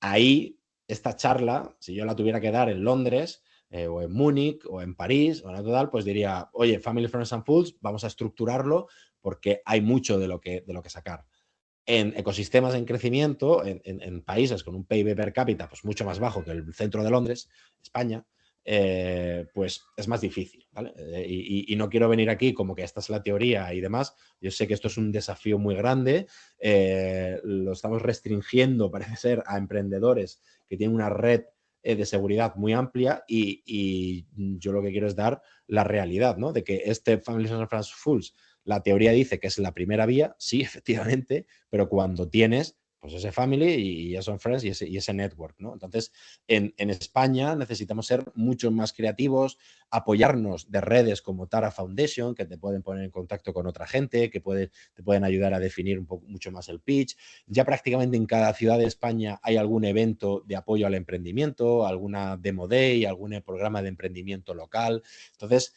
ahí esta charla, si yo la tuviera que dar en Londres, o en Múnich, o en París, o en total, pues diría, oye, Family, Friends and Fools, vamos a estructurarlo porque hay mucho de lo que sacar. En ecosistemas en crecimiento, en países con un PIB per cápita pues mucho más bajo que el centro de Londres, España, pues es más difícil, ¿vale? Y no quiero venir aquí como que esta es la teoría y demás. Yo sé que esto es un desafío muy grande, lo estamos restringiendo, parece ser, a emprendedores que tienen una red de seguridad muy amplia y yo lo que quiero es dar la realidad, ¿no? De que este Families and Friends Fools, la teoría dice que es la primera vía, sí, efectivamente, pero cuando tienes pues ese family y esos friends y ese network, ¿no? Entonces, en España necesitamos ser mucho más creativos, apoyarnos de redes como Tara Foundation, que te pueden poner en contacto con otra gente, que te pueden ayudar a definir un poco, mucho más el pitch. Ya prácticamente en cada ciudad de España hay algún evento de apoyo al emprendimiento, alguna demo day, algún programa de emprendimiento local. Entonces,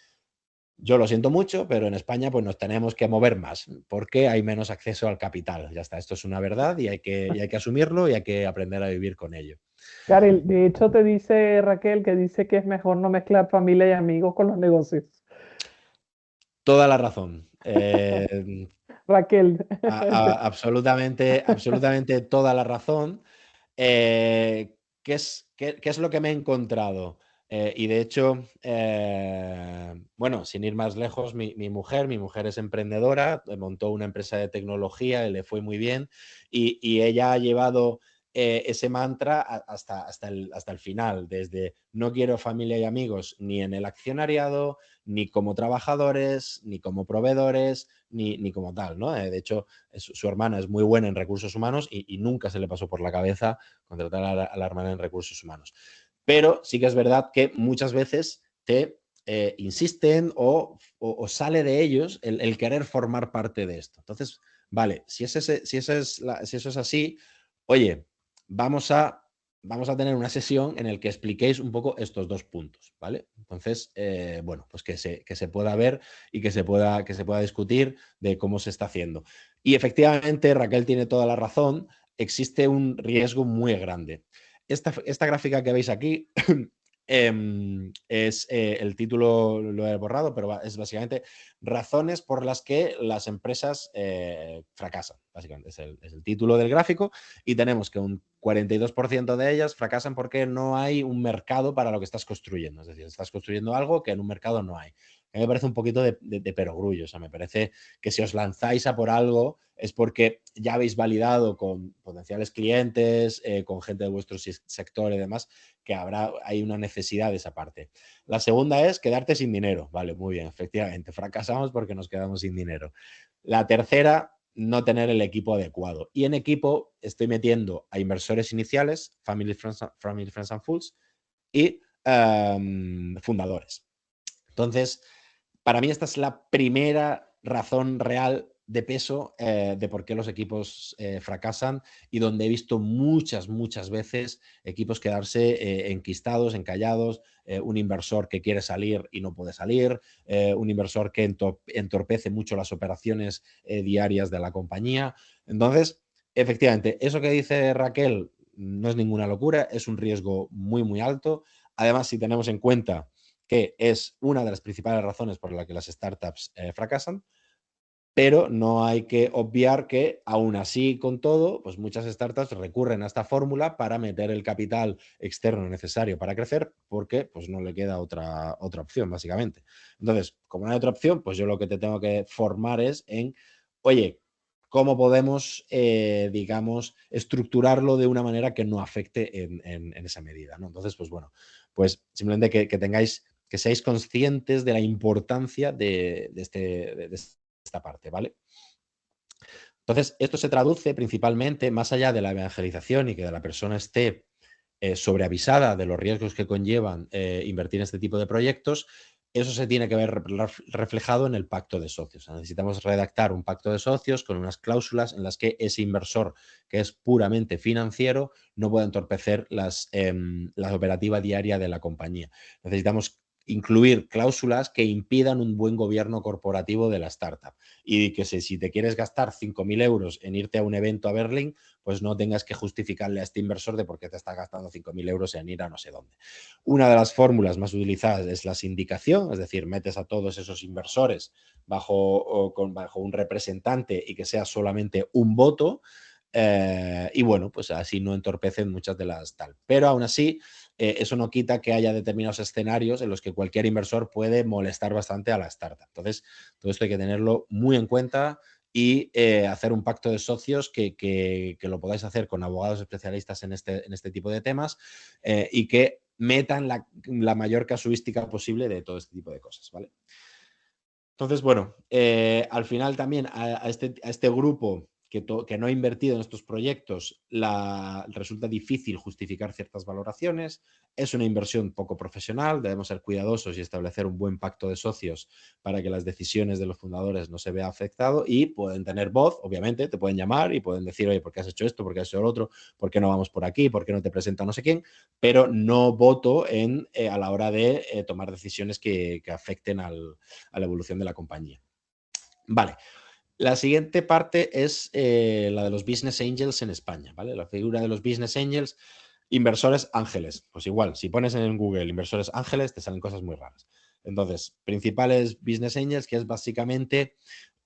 yo lo siento mucho, pero en España pues nos tenemos que mover más porque hay menos acceso al capital. Ya está, esto es una verdad y hay que asumirlo y hay que aprender a vivir con ello. Karel, de hecho te dice Raquel que dice que es mejor no mezclar familia y amigos con los negocios. Toda la razón. Raquel, Absolutamente, absolutamente toda la razón. ¿Qué es lo que me he encontrado? Y de hecho, bueno, sin ir más lejos, mi mujer es emprendedora, montó una empresa de tecnología, y le fue muy bien y ella ha llevado ese mantra hasta el final, desde no quiero familia y amigos ni en el accionariado, ni como trabajadores, ni como proveedores, ni como tal, ¿no? De hecho, su hermana es muy buena en recursos humanos y nunca se le pasó por la cabeza contratar a la hermana en recursos humanos. Pero sí que es verdad que muchas veces te insisten o sale de ellos el querer formar parte de esto. Entonces, vale, si eso es así, oye, vamos a, vamos a tener una sesión en la que expliquéis un poco estos dos puntos, ¿vale? Entonces, bueno, pues que se pueda ver y que se pueda discutir de cómo se está haciendo. Y efectivamente, Raquel tiene toda la razón, existe un riesgo muy grande. Esta gráfica que veis aquí es el título, lo he borrado, pero es básicamente razones por las que las empresas fracasan. Básicamente es el título del gráfico y tenemos que un 42% de ellas fracasan porque no hay un mercado para lo que estás construyendo. Es decir, estás construyendo algo que en un mercado no hay. A mí me parece un poquito de perogrullo. O sea, me parece que si os lanzáis a por algo es porque ya habéis validado con potenciales clientes, con gente de vuestro sector y demás, que hay una necesidad de esa parte. La segunda es quedarte sin dinero. Vale, muy bien, efectivamente, fracasamos porque nos quedamos sin dinero. La tercera, no tener el equipo adecuado. Y en equipo estoy metiendo a inversores iniciales, Family, Friends and Fools, y fundadores. Entonces, para mí esta es la primera razón real de peso de por qué los equipos fracasan y donde he visto muchas veces equipos quedarse enquistados, encallados, un inversor que quiere salir y no puede salir, un inversor que entorpece mucho las operaciones diarias de la compañía. Entonces, efectivamente, eso que dice Raquel no es ninguna locura, es un riesgo muy alto. Además, si tenemos en cuenta que es una de las principales razones por las que las startups fracasan, Pero no hay que obviar que, aún así, con todo, pues muchas startups recurren a esta fórmula para meter el capital externo necesario para crecer, porque pues, no le queda otra opción, básicamente. Entonces, como no hay otra opción, pues yo lo que te tengo que formar es en, oye, ¿cómo podemos, digamos, estructurarlo de una manera que no afecte en esa medida, ¿no? Entonces, pues bueno, pues simplemente que tengáis, que seáis conscientes de la importancia de esta parte, ¿vale? Entonces, esto se traduce principalmente, más allá de la evangelización y que la persona esté sobreavisada de los riesgos que conllevan invertir en este tipo de proyectos, eso se tiene que ver reflejado en el pacto de socios. Necesitamos redactar un pacto de socios con unas cláusulas en las que ese inversor, que es puramente financiero, no pueda entorpecer la operativa diaria de la compañía. Necesitamos incluir cláusulas que impidan un buen gobierno corporativo de la startup y que si te quieres gastar 5.000 euros en irte a un evento a Berlín, pues no tengas que justificarle a este inversor de por qué te está gastando 5.000 euros en ir a no sé dónde. Una de las fórmulas más utilizadas es la sindicación, es decir, metes a todos esos inversores bajo un representante y que sea solamente un voto. Y bueno, pues así no entorpecen muchas de las tal. Pero aún así, eso no quita que haya determinados escenarios en los que cualquier inversor puede molestar bastante a la startup. Entonces, todo esto hay que tenerlo muy en cuenta y hacer un pacto de socios que lo podáis hacer con abogados especialistas en este tipo de temas y que metan la mayor casuística posible de todo este tipo de cosas, ¿vale? Entonces, bueno, al final también a este grupo que no ha invertido en estos proyectos resulta difícil justificar ciertas valoraciones. Es una inversión poco profesional, debemos ser cuidadosos y establecer un buen pacto de socios para que las decisiones de los fundadores no se vean afectadas y pueden tener voz, obviamente, te pueden llamar y pueden decir, oye, ¿por qué has hecho esto? ¿Por qué has hecho lo otro? ¿Por qué no vamos por aquí? ¿Por qué no te presenta no sé quién? Pero no voto a la hora de tomar decisiones que afecten a la evolución de la compañía. Vale. La siguiente parte es la de los Business Angels en España, ¿vale? La figura de los Business Angels, inversores ángeles. Pues igual, si pones en Google inversores ángeles, te salen cosas muy raras. Entonces, principales Business Angels, que es básicamente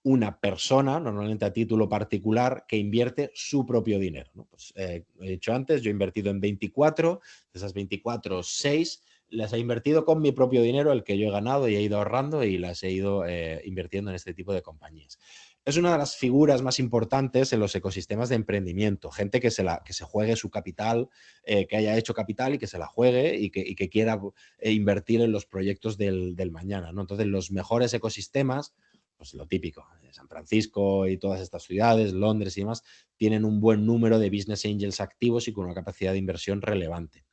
una persona, normalmente a título particular, que invierte su propio dinero, ¿no? Pues, he dicho antes, yo he invertido en 24, de esas 24, 6 las he invertido con mi propio dinero, el que yo he ganado y he ido ahorrando y las he ido invirtiendo en este tipo de compañías. Es una de las figuras más importantes en los ecosistemas de emprendimiento. Gente que se juegue su capital, que haya hecho capital y que se la juegue y que quiera invertir en los proyectos del mañana, ¿no? Entonces, los mejores ecosistemas, pues lo típico, San Francisco y todas estas ciudades, Londres y demás, tienen un buen número de business angels activos y con una capacidad de inversión relevante.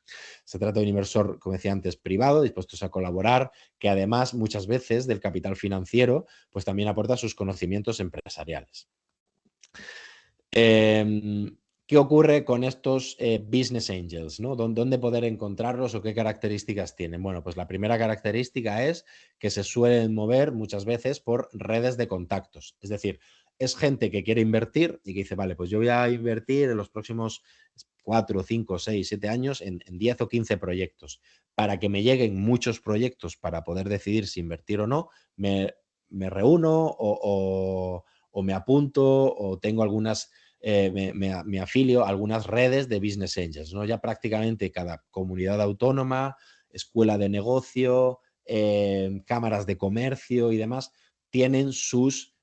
Se trata de un inversor, como decía antes, privado, dispuestos a colaborar, que además muchas veces del capital financiero, pues también aporta sus conocimientos empresariales. ¿Qué ocurre con estos business angels, ¿no? ¿Dónde poder encontrarlos o qué características tienen? Bueno, pues la primera característica es que se suelen mover muchas veces por redes de contactos. Es decir, es gente que quiere invertir y que dice, vale, pues yo voy a invertir en los próximos 4, 5, 6, 7 años en 10 o 15 proyectos. Para que me lleguen muchos proyectos para poder decidir si invertir o no, me reúno o me apunto o tengo algunas me afilio a algunas redes de business angels, ¿no? Ya prácticamente cada comunidad autónoma, escuela de negocio, cámaras de comercio y demás, tienen sus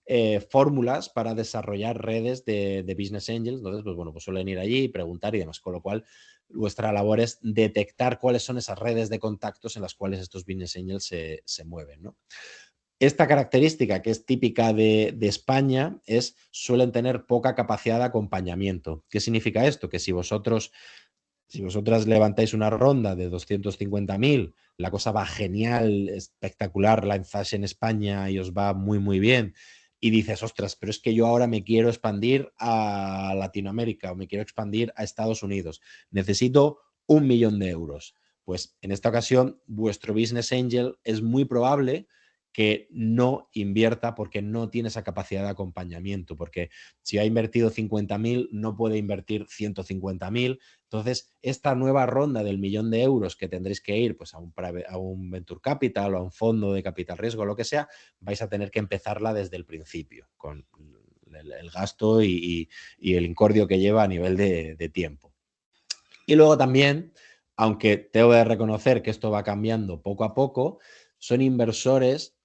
fórmulas para desarrollar redes de business angels. Entonces, pues bueno, pues suelen ir allí y preguntar y demás, con lo cual vuestra labor es detectar cuáles son esas redes de contactos en las cuales estos business angels se mueven, ¿no? Esta característica que es típica de España suelen tener poca capacidad de acompañamiento. ¿Qué significa esto? Que si vosotras levantáis una ronda de 250.000, la cosa va genial, espectacular, lanzáis en España y os va muy, muy bien, y dices, ostras, pero es que yo ahora me quiero expandir a Latinoamérica o me quiero expandir a Estados Unidos, necesito 1.000.000 de euros. Pues en esta ocasión, vuestro business angel es muy probable que no invierta porque no tiene esa capacidad de acompañamiento, porque si ha invertido 50.000 no puede invertir 150.000. Entonces, esta nueva ronda del 1.000.000 de euros que tendréis que ir pues, a un Venture Capital o a un fondo de capital riesgo, lo que sea, vais a tener que empezarla desde el principio, con el gasto y el incordio que lleva a nivel de tiempo. Y luego también, aunque tengo que reconocer que esto va cambiando poco a poco, son inversores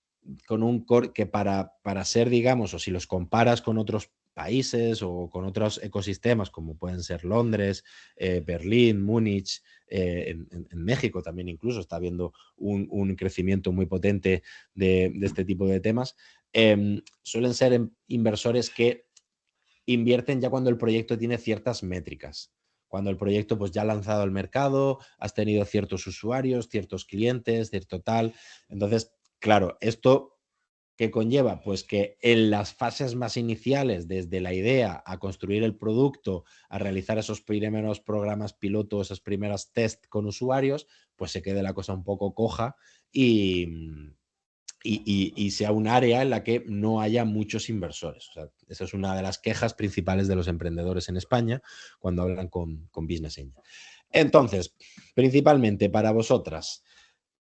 con un core que para ser, digamos, o si los comparas con otros países o con otros ecosistemas como pueden ser Londres, Berlín, Múnich, en México también incluso está habiendo un crecimiento muy potente de este tipo de temas, suelen ser inversores que invierten ya cuando el proyecto tiene ciertas métricas. Cuando el proyecto pues ya ha lanzado al mercado, has tenido ciertos usuarios, ciertos clientes, cierto tal. Entonces, claro, esto ¿qué conlleva? Pues que en las fases más iniciales, desde la idea a construir el producto, a realizar esos primeros programas pilotos, esas primeras test con usuarios, pues se quede la cosa un poco coja y sea un área en la que no haya muchos inversores. O sea, esa es una de las quejas principales de los emprendedores en España cuando hablan con Business Angel. Entonces, principalmente para vosotras,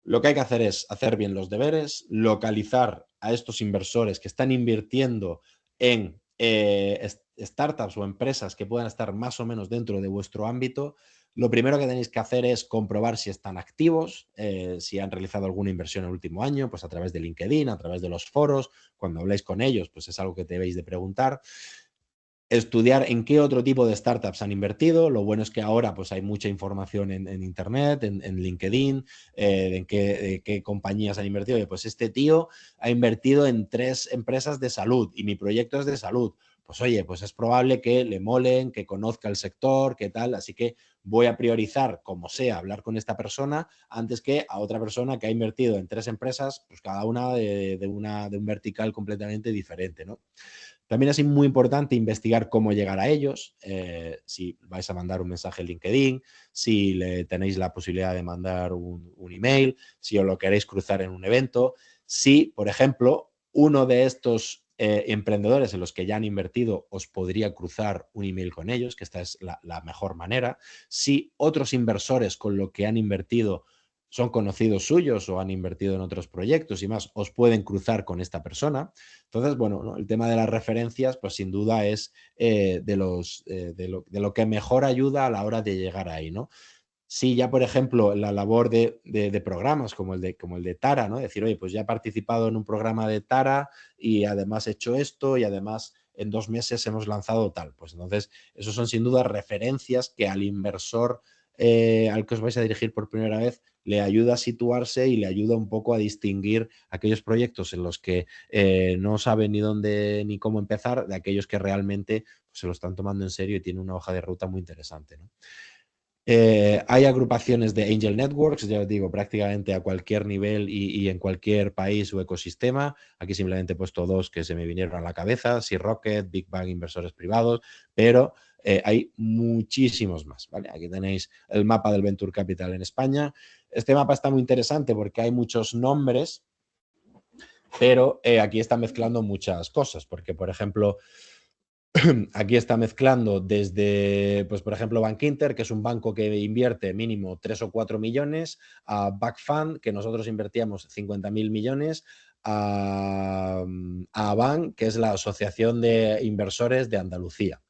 lo que hay que hacer es hacer bien los deberes, localizar a estos inversores que están invirtiendo en startups o empresas que puedan estar más o menos dentro de vuestro ámbito. Lo primero que tenéis que hacer es comprobar si están activos, si han realizado alguna inversión el último año, pues a través de LinkedIn, a través de los foros. Cuando habláis con ellos, pues es algo que debéis de preguntar. Estudiar en qué otro tipo de startups han invertido. Lo bueno es que ahora pues, hay mucha información en Internet, en LinkedIn, de qué compañías han invertido. Y pues este tío ha invertido en 3 empresas de salud y mi proyecto es de salud. Pues oye, pues es probable que le molen, que conozca el sector, que tal. Así que voy a priorizar, como sea, hablar con esta persona antes que a otra persona que ha invertido en 3 empresas, pues cada una de un vertical completamente diferente, ¿no? También es muy importante investigar cómo llegar a ellos, si vais a mandar un mensaje en LinkedIn, si tenéis la posibilidad de mandar un email, si os lo queréis cruzar en un evento, si, por ejemplo, uno de estos emprendedores en los que ya han invertido os podría cruzar un email con ellos, que esta es la mejor manera, si otros inversores con lo que han invertido son conocidos suyos o han invertido en otros proyectos y más, os pueden cruzar con esta persona. Entonces, bueno, ¿no? El tema de las referencias, pues sin duda es de lo que mejor ayuda a la hora de llegar ahí, ¿no? Sí, ya por ejemplo, la labor de programas como el de Tara, ¿no? Decir, oye, pues ya he participado en un programa de Tara y además he hecho esto y además en 2 meses hemos lanzado tal. Pues entonces, esos son sin duda referencias que al inversor al que os vais a dirigir por primera vez le ayuda a situarse y le ayuda un poco a distinguir aquellos proyectos en los que no saben ni dónde ni cómo empezar de aquellos que realmente pues, se lo están tomando en serio y tienen una hoja de ruta muy interesante, ¿no? Hay agrupaciones de Angel Networks, ya os digo, prácticamente a cualquier nivel y en cualquier país o ecosistema. Aquí simplemente he puesto 2 que se me vinieron a la cabeza, Sea Rocket, Big Bang Inversores Privados, pero hay muchísimos más, ¿vale? Aquí tenéis el mapa del Venture Capital en España. Este mapa está muy interesante porque hay muchos nombres, pero aquí está mezclando muchas cosas, porque, por ejemplo, aquí está mezclando desde, pues por ejemplo, Bankinter, que es un banco que invierte mínimo 3 o 4 millones, a Backfund, que nosotros invertíamos 50.000 millones, a Aban, que es la Asociación de Inversores de Andalucía.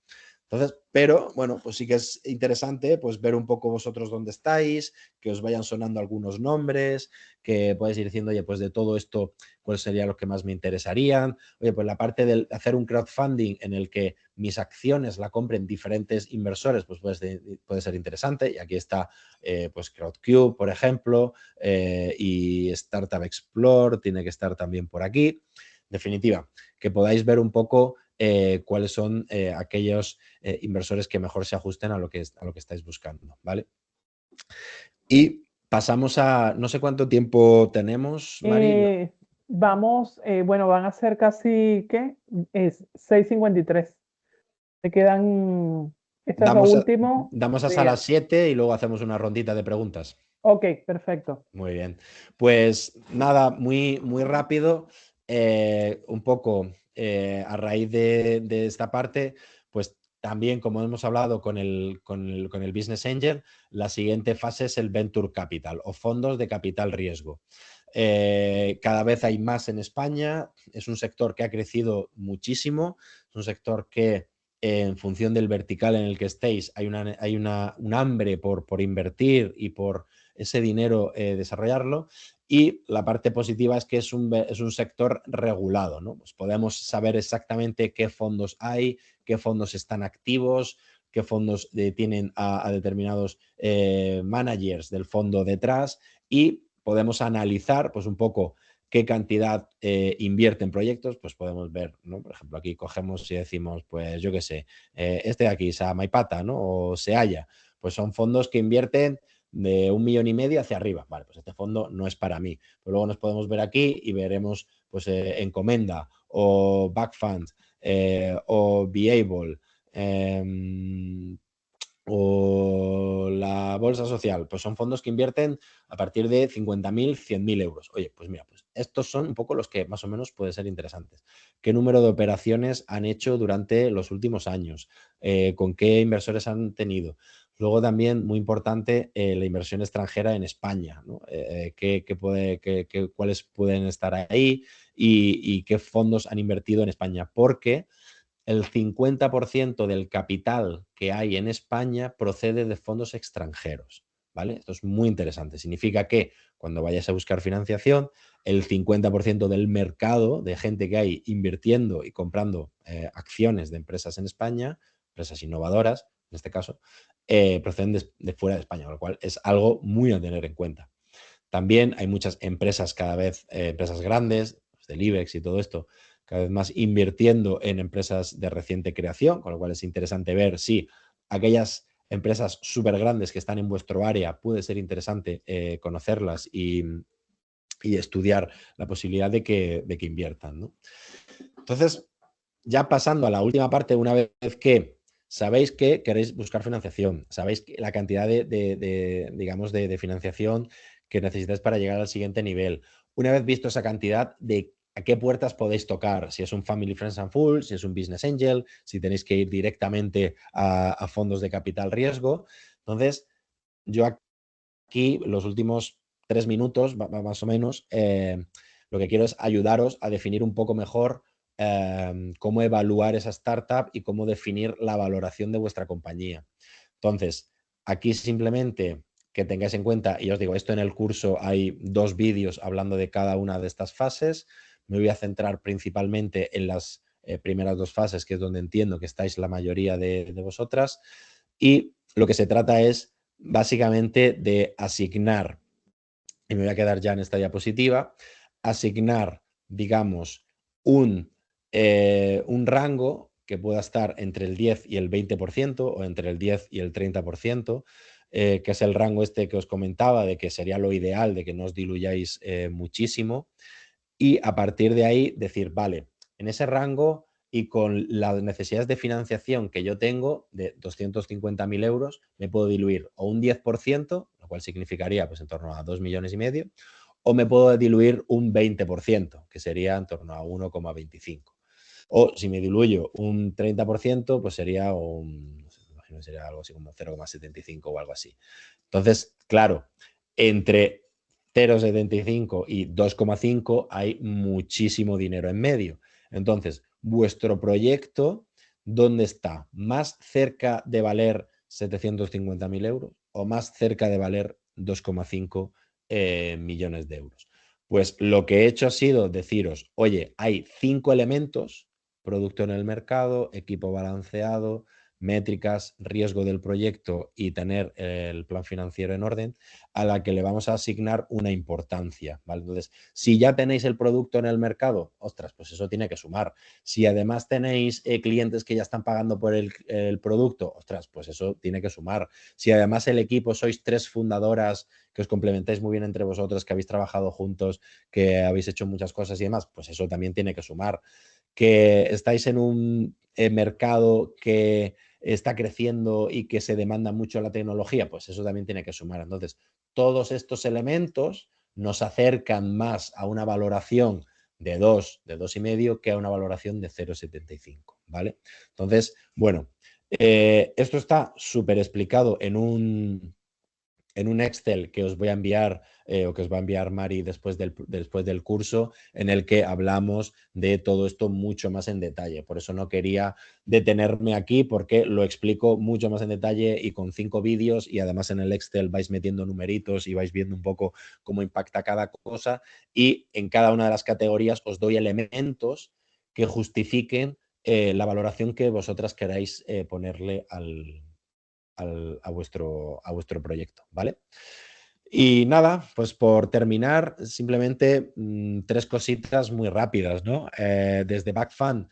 Entonces, pero bueno, pues sí que es interesante pues ver un poco vosotros dónde estáis, que os vayan sonando algunos nombres, que podéis ir diciendo, oye, pues de todo esto, ¿cuáles serían los que más me interesarían? Oye, pues la parte de hacer un crowdfunding en el que mis acciones la compren diferentes inversores, pues puede ser interesante. Y aquí está pues Crowdcube, por ejemplo, y Startup Explore tiene que estar también por aquí. En definitiva, que podáis ver un poco cuáles son aquellos inversores que mejor se ajusten a lo que estáis buscando, ¿vale? Y pasamos a, no sé cuánto tiempo tenemos, Mari. Vamos, bueno, van a ser casi, ¿qué? Es 6:53. Te quedan, esto es lo Damos, último. damos hasta las 7 y luego hacemos una rondita de preguntas. Ok, perfecto. Muy bien. Pues nada, muy, muy rápido. Un poco a raíz de esta parte, pues también, como hemos hablado con el Business Angel, la siguiente fase es el Venture Capital o fondos de capital riesgo. Cada vez hay más en España. Es un sector que ha crecido muchísimo. Es un sector que, en función del vertical en el que estéis, hay un hambre por invertir y por ese dinero desarrollarlo. Y la parte positiva es que es un sector regulado, ¿no? Pues podemos saber exactamente qué fondos hay, qué fondos están activos, qué fondos tienen a determinados managers del fondo detrás, y podemos analizar pues un poco qué cantidad invierte en proyectos. Pues podemos ver, ¿no? Por ejemplo, aquí cogemos y decimos, pues yo qué sé, este de aquí, Samaipata, ¿no? O Seaya, pues son fondos que invierten de 1,5 millones hacia arriba. Vale, pues este fondo no es para mí. Pero luego nos podemos ver aquí y veremos pues Encomenda o Backfund o Beable o la bolsa social. Pues son fondos que invierten a partir de 50.000, 100.000 euros. Oye, pues mira, pues estos son un poco los que más o menos pueden ser interesantes. ¿Qué número de operaciones han hecho durante los últimos años? ¿Con qué inversores han tenido? Luego también, muy importante, la inversión extranjera en España, ¿no? ¿Cuáles pueden estar ahí y qué fondos han invertido en España? Porque el 50% del capital que hay en España procede de fondos extranjeros, ¿vale? Esto es muy interesante. Significa que cuando vayas a buscar financiación, el 50% del mercado de gente que hay invirtiendo y comprando acciones de empresas en España, empresas innovadoras, en este caso, proceden de fuera de España, con lo cual es algo muy a tener en cuenta. También hay muchas empresas, cada vez empresas grandes, pues del IBEX y todo esto, cada vez más invirtiendo en empresas de reciente creación, con lo cual es interesante ver si aquellas empresas súper grandes que están en vuestro área puede ser interesante conocerlas y estudiar la posibilidad de que inviertan, ¿no? Entonces, ya pasando a la última parte, una vez que sabéis que queréis buscar financiación, sabéis que la cantidad digamos, de financiación que necesitáis para llegar al siguiente nivel. Una vez visto esa cantidad, de a qué puertas podéis tocar, si es un Family Friends and Fools, si es un Business Angel, si tenéis que ir directamente a fondos de capital riesgo. Entonces, yo aquí, los últimos 3 minutos, más o menos, lo que quiero es ayudaros a definir un poco mejor cómo evaluar esa startup y cómo definir la valoración de vuestra compañía. Entonces, aquí simplemente que tengáis en cuenta, y os digo, esto en el curso hay 2 vídeos hablando de cada una de estas fases. Me voy a centrar principalmente en las primeras 2 fases, que es donde entiendo que estáis la mayoría de vosotras. Y lo que se trata es básicamente de asignar, y me voy a quedar ya en esta diapositiva, asignar, digamos, un rango que pueda estar entre el 10 y el 20% o entre el 10 y el 30%, que es el rango este que os comentaba, de que sería lo ideal, de que no os diluyáis muchísimo. Y a partir de ahí decir, vale, en ese rango y con las necesidades de financiación que yo tengo de 250.000 euros, me puedo diluir o un 10%, lo cual significaría pues en torno a 2,5 millones, o me puedo diluir un 20%, que sería en torno a 1,25. O si me diluyo un 30%, pues sería no sé, me imagino que sería algo así como 0,75 o algo así. Entonces, claro, entre 0,75 y 2,5 hay muchísimo dinero en medio. Entonces, vuestro proyecto, ¿dónde está? ¿Más cerca de valer 750.000 euros o más cerca de valer 2,5 millones de euros? Pues lo que he hecho ha sido deciros, oye, hay 5 elementos: producto en el mercado, equipo balanceado, métricas, riesgo del proyecto y tener el plan financiero en orden, a la que le vamos a asignar una importancia, ¿vale? Entonces, si ya tenéis el producto en el mercado, ostras, pues eso tiene que sumar. Si además tenéis clientes que ya están pagando por el producto, ostras, pues eso tiene que sumar. Si además el equipo sois 3 fundadoras que os complementáis muy bien entre vosotras, que habéis trabajado juntos, que habéis hecho muchas cosas y demás, pues eso también tiene que sumar. Que estáis en un mercado que está creciendo y que se demanda mucho la tecnología, pues eso también tiene que sumar. Entonces, todos estos elementos nos acercan más a una valoración de 2, de 2,5 que a una valoración de 0,75, ¿vale? Entonces, bueno, esto está súper explicado en un Excel que os voy a enviar o que os va a enviar Mari después del curso, en el que hablamos de todo esto mucho más en detalle. Por eso no quería detenerme aquí, porque lo explico mucho más en detalle y con 5 vídeos, y además en el Excel vais metiendo numeritos y vais viendo un poco cómo impacta cada cosa, y en cada una de las categorías os doy elementos que justifiquen la valoración que vosotras queráis ponerle a vuestro proyecto, ¿vale? Y nada, pues por terminar, simplemente 3 cositas muy rápidas, ¿no? Desde Backfund,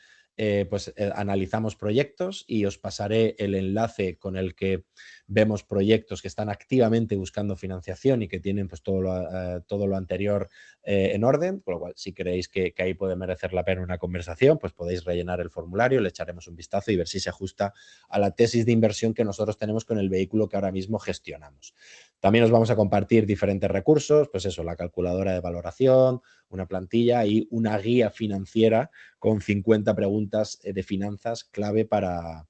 analizamos proyectos y os pasaré el enlace con el que vemos proyectos que están activamente buscando financiación y que tienen pues todo lo anterior en orden, con lo cual si creéis que ahí puede merecer la pena una conversación, pues podéis rellenar el formulario, le echaremos un vistazo y ver si se ajusta a la tesis de inversión que nosotros tenemos con el vehículo que ahora mismo gestionamos. También os vamos a compartir diferentes recursos, pues eso, la calculadora de valoración, una plantilla y una guía financiera con 50 preguntas de finanzas clave para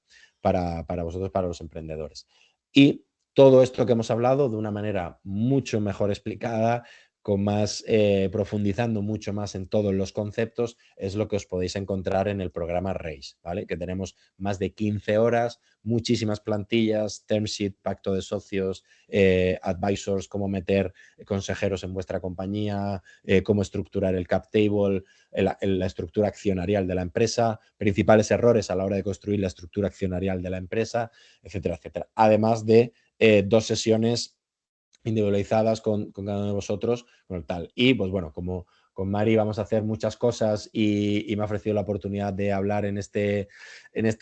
vosotros, para los emprendedores. Y todo esto que hemos hablado de una manera mucho mejor explicada, con más profundizando mucho más en todos los conceptos, es lo que os podéis encontrar en el programa RAISE, ¿vale? Que tenemos más de 15 horas, muchísimas plantillas, term sheet, pacto de socios, advisors, cómo meter consejeros en vuestra compañía, cómo estructurar el cap table, la estructura accionarial de la empresa, principales errores a la hora de construir la estructura accionarial de la empresa, etcétera, etcétera. Además de 2 sesiones individualizadas con cada uno de vosotros, con el tal. Y pues bueno, como con Mari vamos a hacer muchas cosas y me ha ofrecido la oportunidad de hablar en este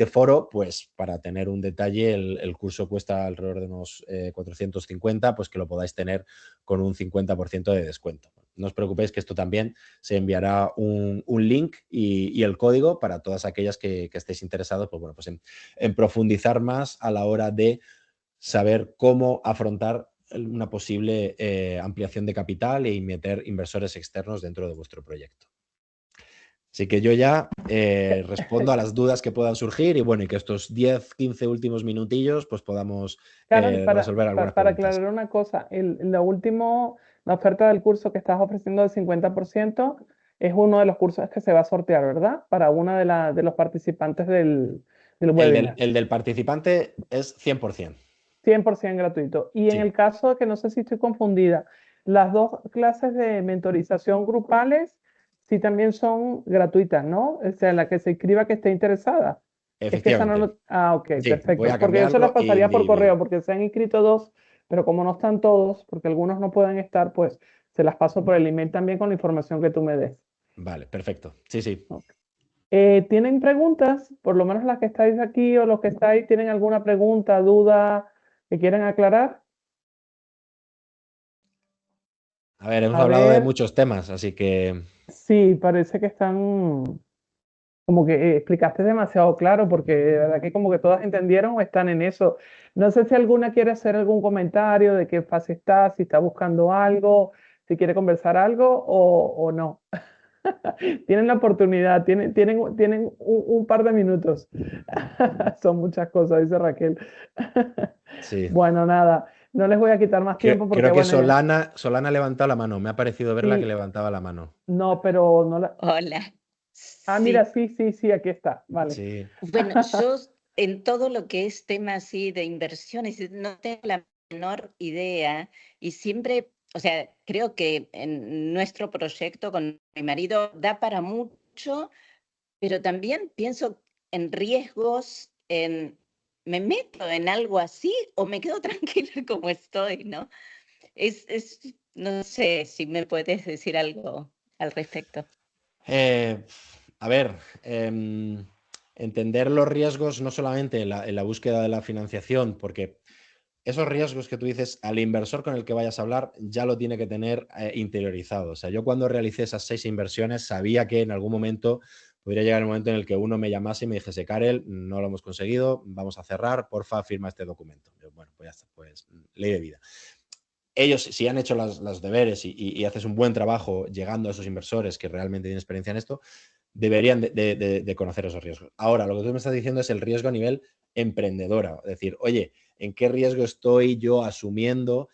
foro, pues para tener un detalle, el curso cuesta alrededor de unos 450, pues que lo podáis tener con un 50% de descuento. No os preocupéis, que esto también se enviará un link y el código para todas aquellas que estéis interesados, pues bueno, pues en profundizar más a la hora de saber cómo afrontar una posible ampliación de capital y meter inversores externos dentro de vuestro proyecto. Así que yo ya respondo a las dudas que puedan surgir y bueno, y que estos 10, 15 últimos minutillos pues podamos Carol, resolver algunas para preguntas. aclarar una cosa, la oferta del curso que estás ofreciendo del 50% es uno de los cursos que se va a sortear, ¿verdad? Para una de los participantes del webinar. El del participante es 100%. 100% gratuito. Y en Sí. el caso de que no sé si estoy confundida, las 2 clases de mentorización grupales sí también son gratuitas, ¿no? O sea, la que se inscriba que esté interesada. Es que esa no Efectivamente. lo... Ah, ok, Sí, voy perfecto. a Porque yo se las cambiarlo pasaría por individual. correo, porque se han inscrito 2, pero como no están todos, porque algunos no pueden estar, pues se las paso por el email también con la información que tú me des. Vale, perfecto. Sí, sí. Ok. ¿Tienen preguntas? Por lo menos las que estáis aquí o los que estáis, ¿tienen alguna pregunta, duda que quieran aclarar? A ver, hemos A hablado de ver, muchos temas, así que sí, parece que están, como que explicaste demasiado claro, porque de verdad que como que todas entendieron o están en eso. No sé si alguna quiere hacer algún comentario de qué fase está, si está buscando algo, si quiere conversar algo o no. Tienen la oportunidad, tienen un par de minutos. Son muchas cosas, dice Raquel. sí. Bueno, nada, no les voy a quitar más tiempo porque, Creo que bueno, Solana ha levantado la mano. Me ha parecido verla que sí, levantaba la mano. no, pero no la... Hola. Ah, mira, Sí, sí, sí, sí, aquí está, vale. Sí. bueno, yo en todo lo que es tema así de inversiones no tengo la menor idea y siempre, o sea, creo que en nuestro proyecto con mi marido da para mucho, pero también pienso en riesgos, ¿me meto en algo así o me quedo tranquila como estoy, no? No sé si me puedes decir algo al respecto. Eh, a ver, entender los riesgos no solamente en la búsqueda de la financiación, porque esos riesgos que tú dices, al inversor con el que vayas a hablar ya lo tiene que tener interiorizado. O sea, yo cuando realicé esas 6 inversiones sabía que en algún momento podría llegar el momento en el que uno me llamase y me dijese, Karel, no lo hemos conseguido, vamos a cerrar, porfa, firma este documento. Yo, bueno, pues ya está, pues ley de vida. ellos, si han hecho los deberes y haces un buen trabajo llegando a esos inversores que realmente tienen experiencia en esto, deberían de conocer esos riesgos. Ahora, lo que tú me estás diciendo es el riesgo a nivel emprendedora. Es decir, oye, ¿en qué riesgo estoy yo asumiendo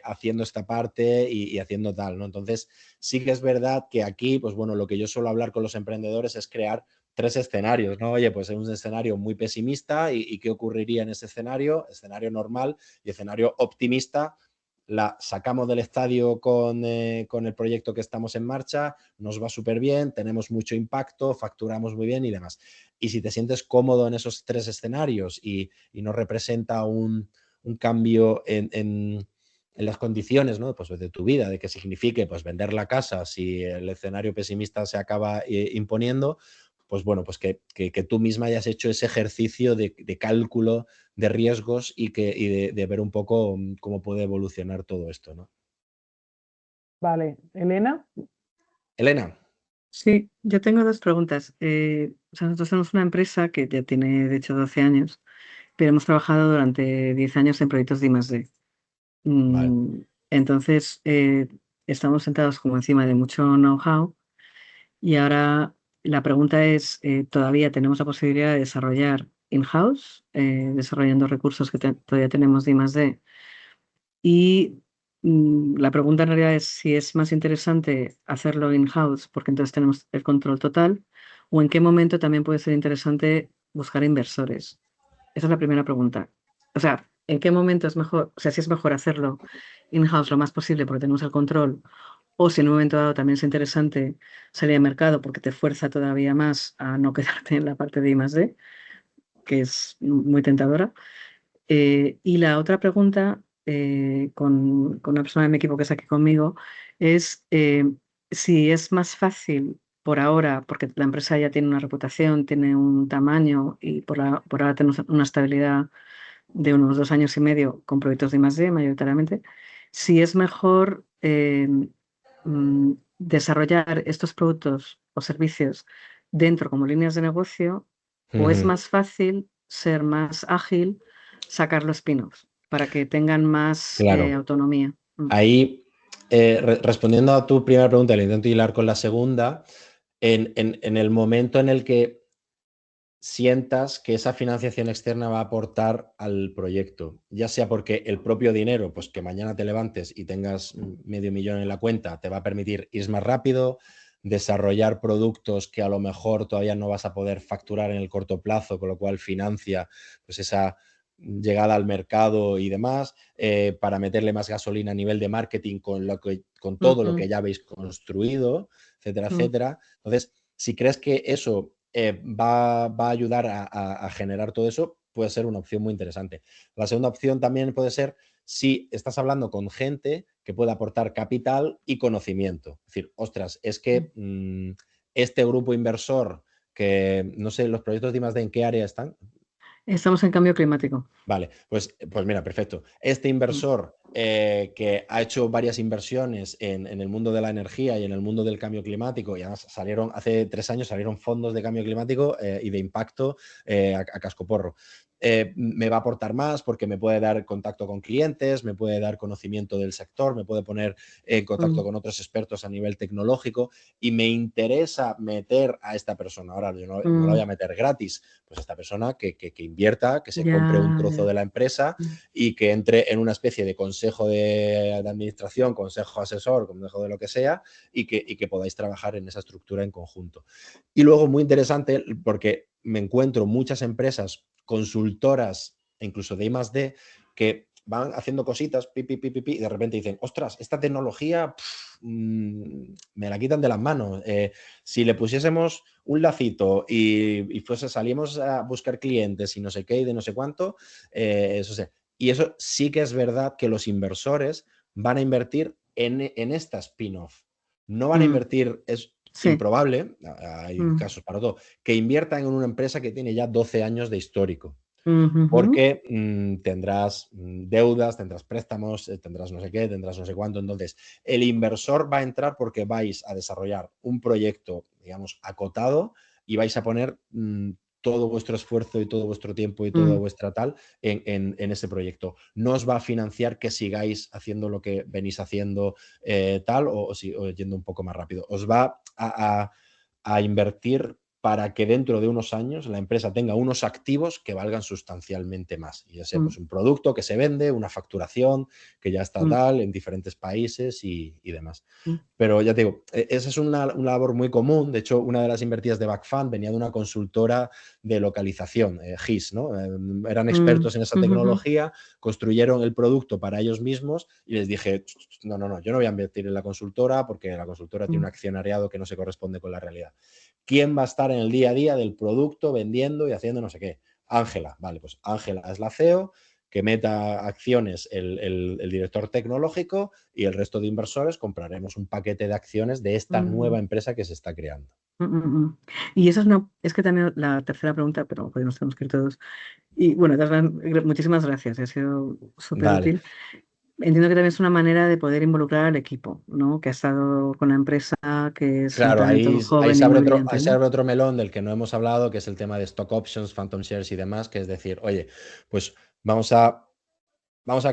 haciendo esta parte y haciendo tal, ¿no? Entonces, sí que es verdad que aquí, pues bueno, lo que yo suelo hablar con los emprendedores es crear 3 escenarios, ¿no? Oye, pues es un escenario muy pesimista y ¿qué ocurriría en ese escenario? Escenario normal y escenario optimista. La sacamos del estadio con el proyecto que estamos en marcha, nos va súper bien, tenemos mucho impacto, facturamos muy bien y demás. Y si te sientes cómodo en esos 3 escenarios y no representa un cambio en las condiciones, ¿no? Pues de tu vida, de que signifique pues, vender la casa si el escenario pesimista se acaba imponiendo, pues bueno, pues que tú misma hayas hecho ese ejercicio de cálculo de riesgos y de ver un poco cómo puede evolucionar todo esto, ¿no? Vale, Elena. Elena. Sí, yo tengo dos preguntas. O sea, nosotros tenemos una empresa que ya tiene, de hecho, 12 años, pero hemos trabajado durante 10 años en proyectos de I+D. Vale. Entonces, estamos sentados como encima de mucho know-how y ahora la pregunta es, ¿todavía tenemos la posibilidad de desarrollar in-house, desarrollando recursos que todavía tenemos de I+D? Y la pregunta en realidad es si es más interesante hacerlo in-house, porque entonces tenemos el control total, o en qué momento también puede ser interesante buscar inversores. Esa es la primera pregunta. O sea, ¿en qué momento es mejor, o sea, si es mejor hacerlo in-house lo más posible porque tenemos el control, o si en un momento dado también es interesante salir al mercado porque te fuerza todavía más a no quedarte en la parte de I+D, que es muy tentadora? Y la otra pregunta, con una persona de mi equipo que está aquí conmigo, es si es más fácil por ahora, porque la empresa ya tiene una reputación, tiene un tamaño y por ahora tenemos una estabilidad de unos 2 años y medio con proyectos de I+D mayoritariamente, si es mejor desarrollar estos productos o servicios dentro como líneas de negocio, o es más fácil ser más ágil, sacar los spin-offs para que tengan más Claro. autonomía. Ahí, respondiendo a tu primera pregunta, le intento hilar con la segunda, en el momento en el que sientas que esa financiación externa va a aportar al proyecto, ya sea porque el propio dinero, pues que mañana te levantes y tengas $500,000 en la cuenta, te va a permitir ir más rápido, desarrollar productos que a lo mejor todavía no vas a poder facturar en el corto plazo, con lo cual financia pues esa llegada al mercado y demás, para meterle más gasolina a nivel de marketing con todo lo que ya habéis construido, etcétera, etcétera. Entonces, si crees que eso va a ayudar a generar todo eso, puede ser una opción muy interesante. La segunda opción también puede ser si estás hablando con gente que pueda aportar capital y conocimiento. Es decir, ostras, es que este grupo inversor que, no sé, los proyectos de I+D, ¿en qué área están? Estamos en cambio climático. Vale, pues mira, perfecto. Este inversor que ha hecho varias inversiones en el mundo de la energía y en el mundo del cambio climático, y además hace 3 años salieron fondos de cambio climático y de impacto a cascoporro. Me va a aportar más porque me puede dar contacto con clientes, me puede dar conocimiento del sector, me puede poner en contacto con otros expertos a nivel tecnológico y me interesa meter a esta persona. Ahora, yo no la voy a meter gratis, pues esta persona que invierta, que se compre un trozo de la empresa y que entre en una especie de consejo de administración, consejo asesor, consejo de lo que sea, y que podáis trabajar en esa estructura en conjunto. Y luego, muy interesante, porque me encuentro muchas empresas consultoras, incluso de I+D, que van haciendo cositas, y de repente dicen, ostras, esta tecnología me la quitan de las manos. Si le pusiésemos un lacito y salimos a buscar clientes y no sé qué y de no sé cuánto, eso sé. Y eso sí que es verdad que los inversores van a invertir en esta spin-off. No van a invertir, es improbable, hay casos para todo, que inviertan en una empresa que tiene ya 12 años de histórico. Porque tendrás deudas, tendrás préstamos, tendrás no sé qué, tendrás no sé cuánto. Entonces, el inversor va a entrar porque vais a desarrollar un proyecto, digamos, acotado y vais a poner todo vuestro esfuerzo y todo vuestro tiempo y toda vuestra tal en ese proyecto. No os va a financiar que sigáis haciendo lo que venís haciendo tal o yendo un poco más rápido. Os va a invertir para que dentro de unos años la empresa tenga unos activos que valgan sustancialmente más. Y ya sea pues un producto que se vende, una facturación que ya está tal en diferentes países y demás. Pero ya te digo, esa es una labor muy común. De hecho, una de las invertidas de Backfund venía de una consultora de localización, GIS, ¿no? Eran expertos en esa tecnología, construyeron el producto para ellos mismos y les dije, no, yo no voy a invertir en la consultora porque la consultora tiene un accionariado que no se corresponde con la realidad. ¿Quién va a estar en el día a día del producto vendiendo y haciendo no sé qué? Ángela. Vale, pues Ángela es la CEO, que meta acciones el director tecnológico y el resto de inversores compraremos un paquete de acciones de esta nueva empresa que se está creando. Y eso es que también la tercera pregunta, pero pues nos tenemos que ir todos. Y bueno, muchísimas gracias, ha sido súper útil. Entiendo que también es una manera de poder involucrar al equipo, ¿no? Que ha estado con la empresa, que es claro, un talento joven se y abre muy brillante, ahí se abre otro melón del que no hemos hablado, que es el tema de stock options, phantom shares y demás, que es decir, oye, pues vamos a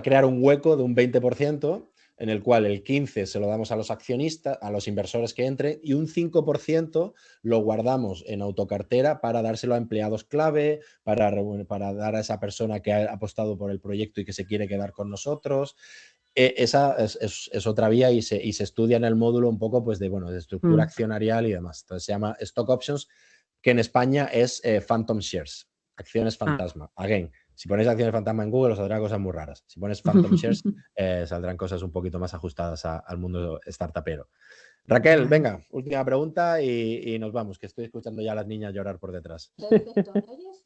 crear un hueco de un 20% en el cual el 15% se lo damos a los accionistas, a los inversores que entren, y un 5% lo guardamos en autocartera para dárselo a empleados clave, para dar a esa persona que ha apostado por el proyecto y que se quiere quedar con nosotros. Esa es otra vía y se estudia en el módulo un poco pues de estructura accionarial y demás. Entonces se llama Stock Options, que en España es Phantom Shares, acciones fantasma. Again, si ponéis acciones fantasma en Google os saldrán cosas muy raras. Si pones Phantom Shares saldrán cosas un poquito más ajustadas al mundo startupero. Raquel, venga, última pregunta y nos vamos, que estoy escuchando ya a las niñas llorar por detrás. Perfecto, ¿me oyes?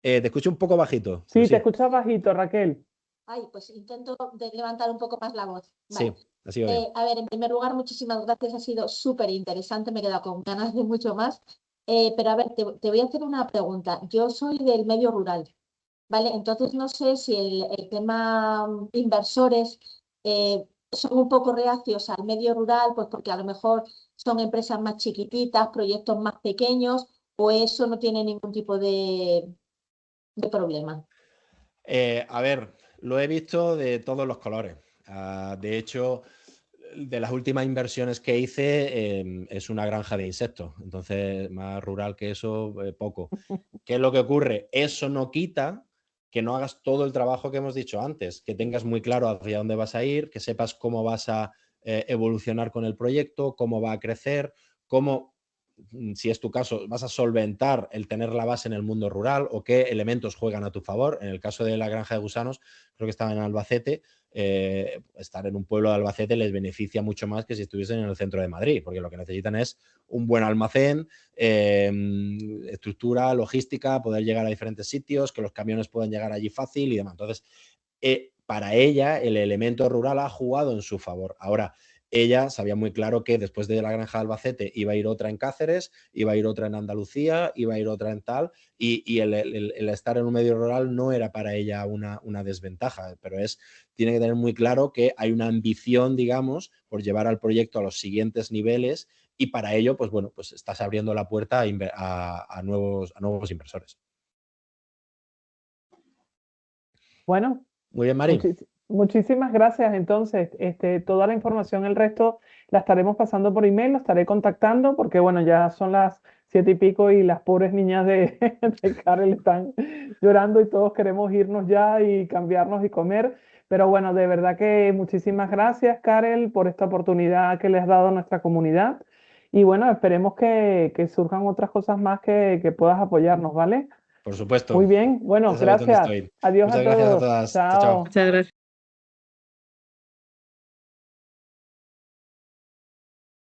Te escucho un poco bajito. Sí, te escuchas bajito, Raquel. Ay, pues intento levantar un poco más la voz. Vale. Sí, así va bien. A ver, en primer lugar, muchísimas gracias, ha sido súper interesante, me he quedado con ganas de mucho más. Pero a ver, te voy a hacer una pregunta. Yo soy del medio rural, ¿vale? Entonces no sé si el tema inversores son un poco reacios al medio rural, pues porque a lo mejor son empresas más chiquititas, proyectos más pequeños, o eso no tiene ningún tipo de problema. A ver, lo he visto de todos los colores. De hecho, de las últimas inversiones que hice es una granja de insectos. Entonces, más rural que eso, poco. ¿Qué es lo que ocurre? Eso no quita que no hagas todo el trabajo que hemos dicho antes, que tengas muy claro hacia dónde vas a ir, que sepas cómo vas a evolucionar con el proyecto, cómo va a crecer, cómo, si es tu caso, vas a solventar el tener la base en el mundo rural o qué elementos juegan a tu favor. En el caso de la granja de gusanos, creo que estaba en Albacete, estar en un pueblo de Albacete les beneficia mucho más que si estuviesen en el centro de Madrid, porque lo que necesitan es un buen almacén, estructura, logística, poder llegar a diferentes sitios, que los camiones puedan llegar allí fácil y demás. Entonces, para ella, el elemento rural ha jugado en su favor. Ahora, ella sabía muy claro que después de la granja de Albacete iba a ir otra en Cáceres, iba a ir otra en Andalucía, iba a ir otra en tal, y el estar en un medio rural no era para ella una desventaja, pero tiene que tener muy claro que hay una ambición, digamos, por llevar al proyecto a los siguientes niveles y para ello, pues bueno, pues estás abriendo la puerta a nuevos inversores. Bueno. Muy bien, Mari. Muchísimas gracias. Entonces, toda la información, el resto, la estaremos pasando por email, lo estaré contactando porque, bueno, ya son las 7:00 y las pobres niñas de Karel están llorando y todos queremos irnos ya y cambiarnos y comer. Pero bueno, de verdad que muchísimas gracias, Karel, por esta oportunidad que le has dado a nuestra comunidad. Y bueno, esperemos que surjan otras cosas más que puedas apoyarnos, ¿vale? Por supuesto. Muy bien. Bueno, gracias. Adiós a Muchas gracias a todos. todas. Chao. Muchas gracias.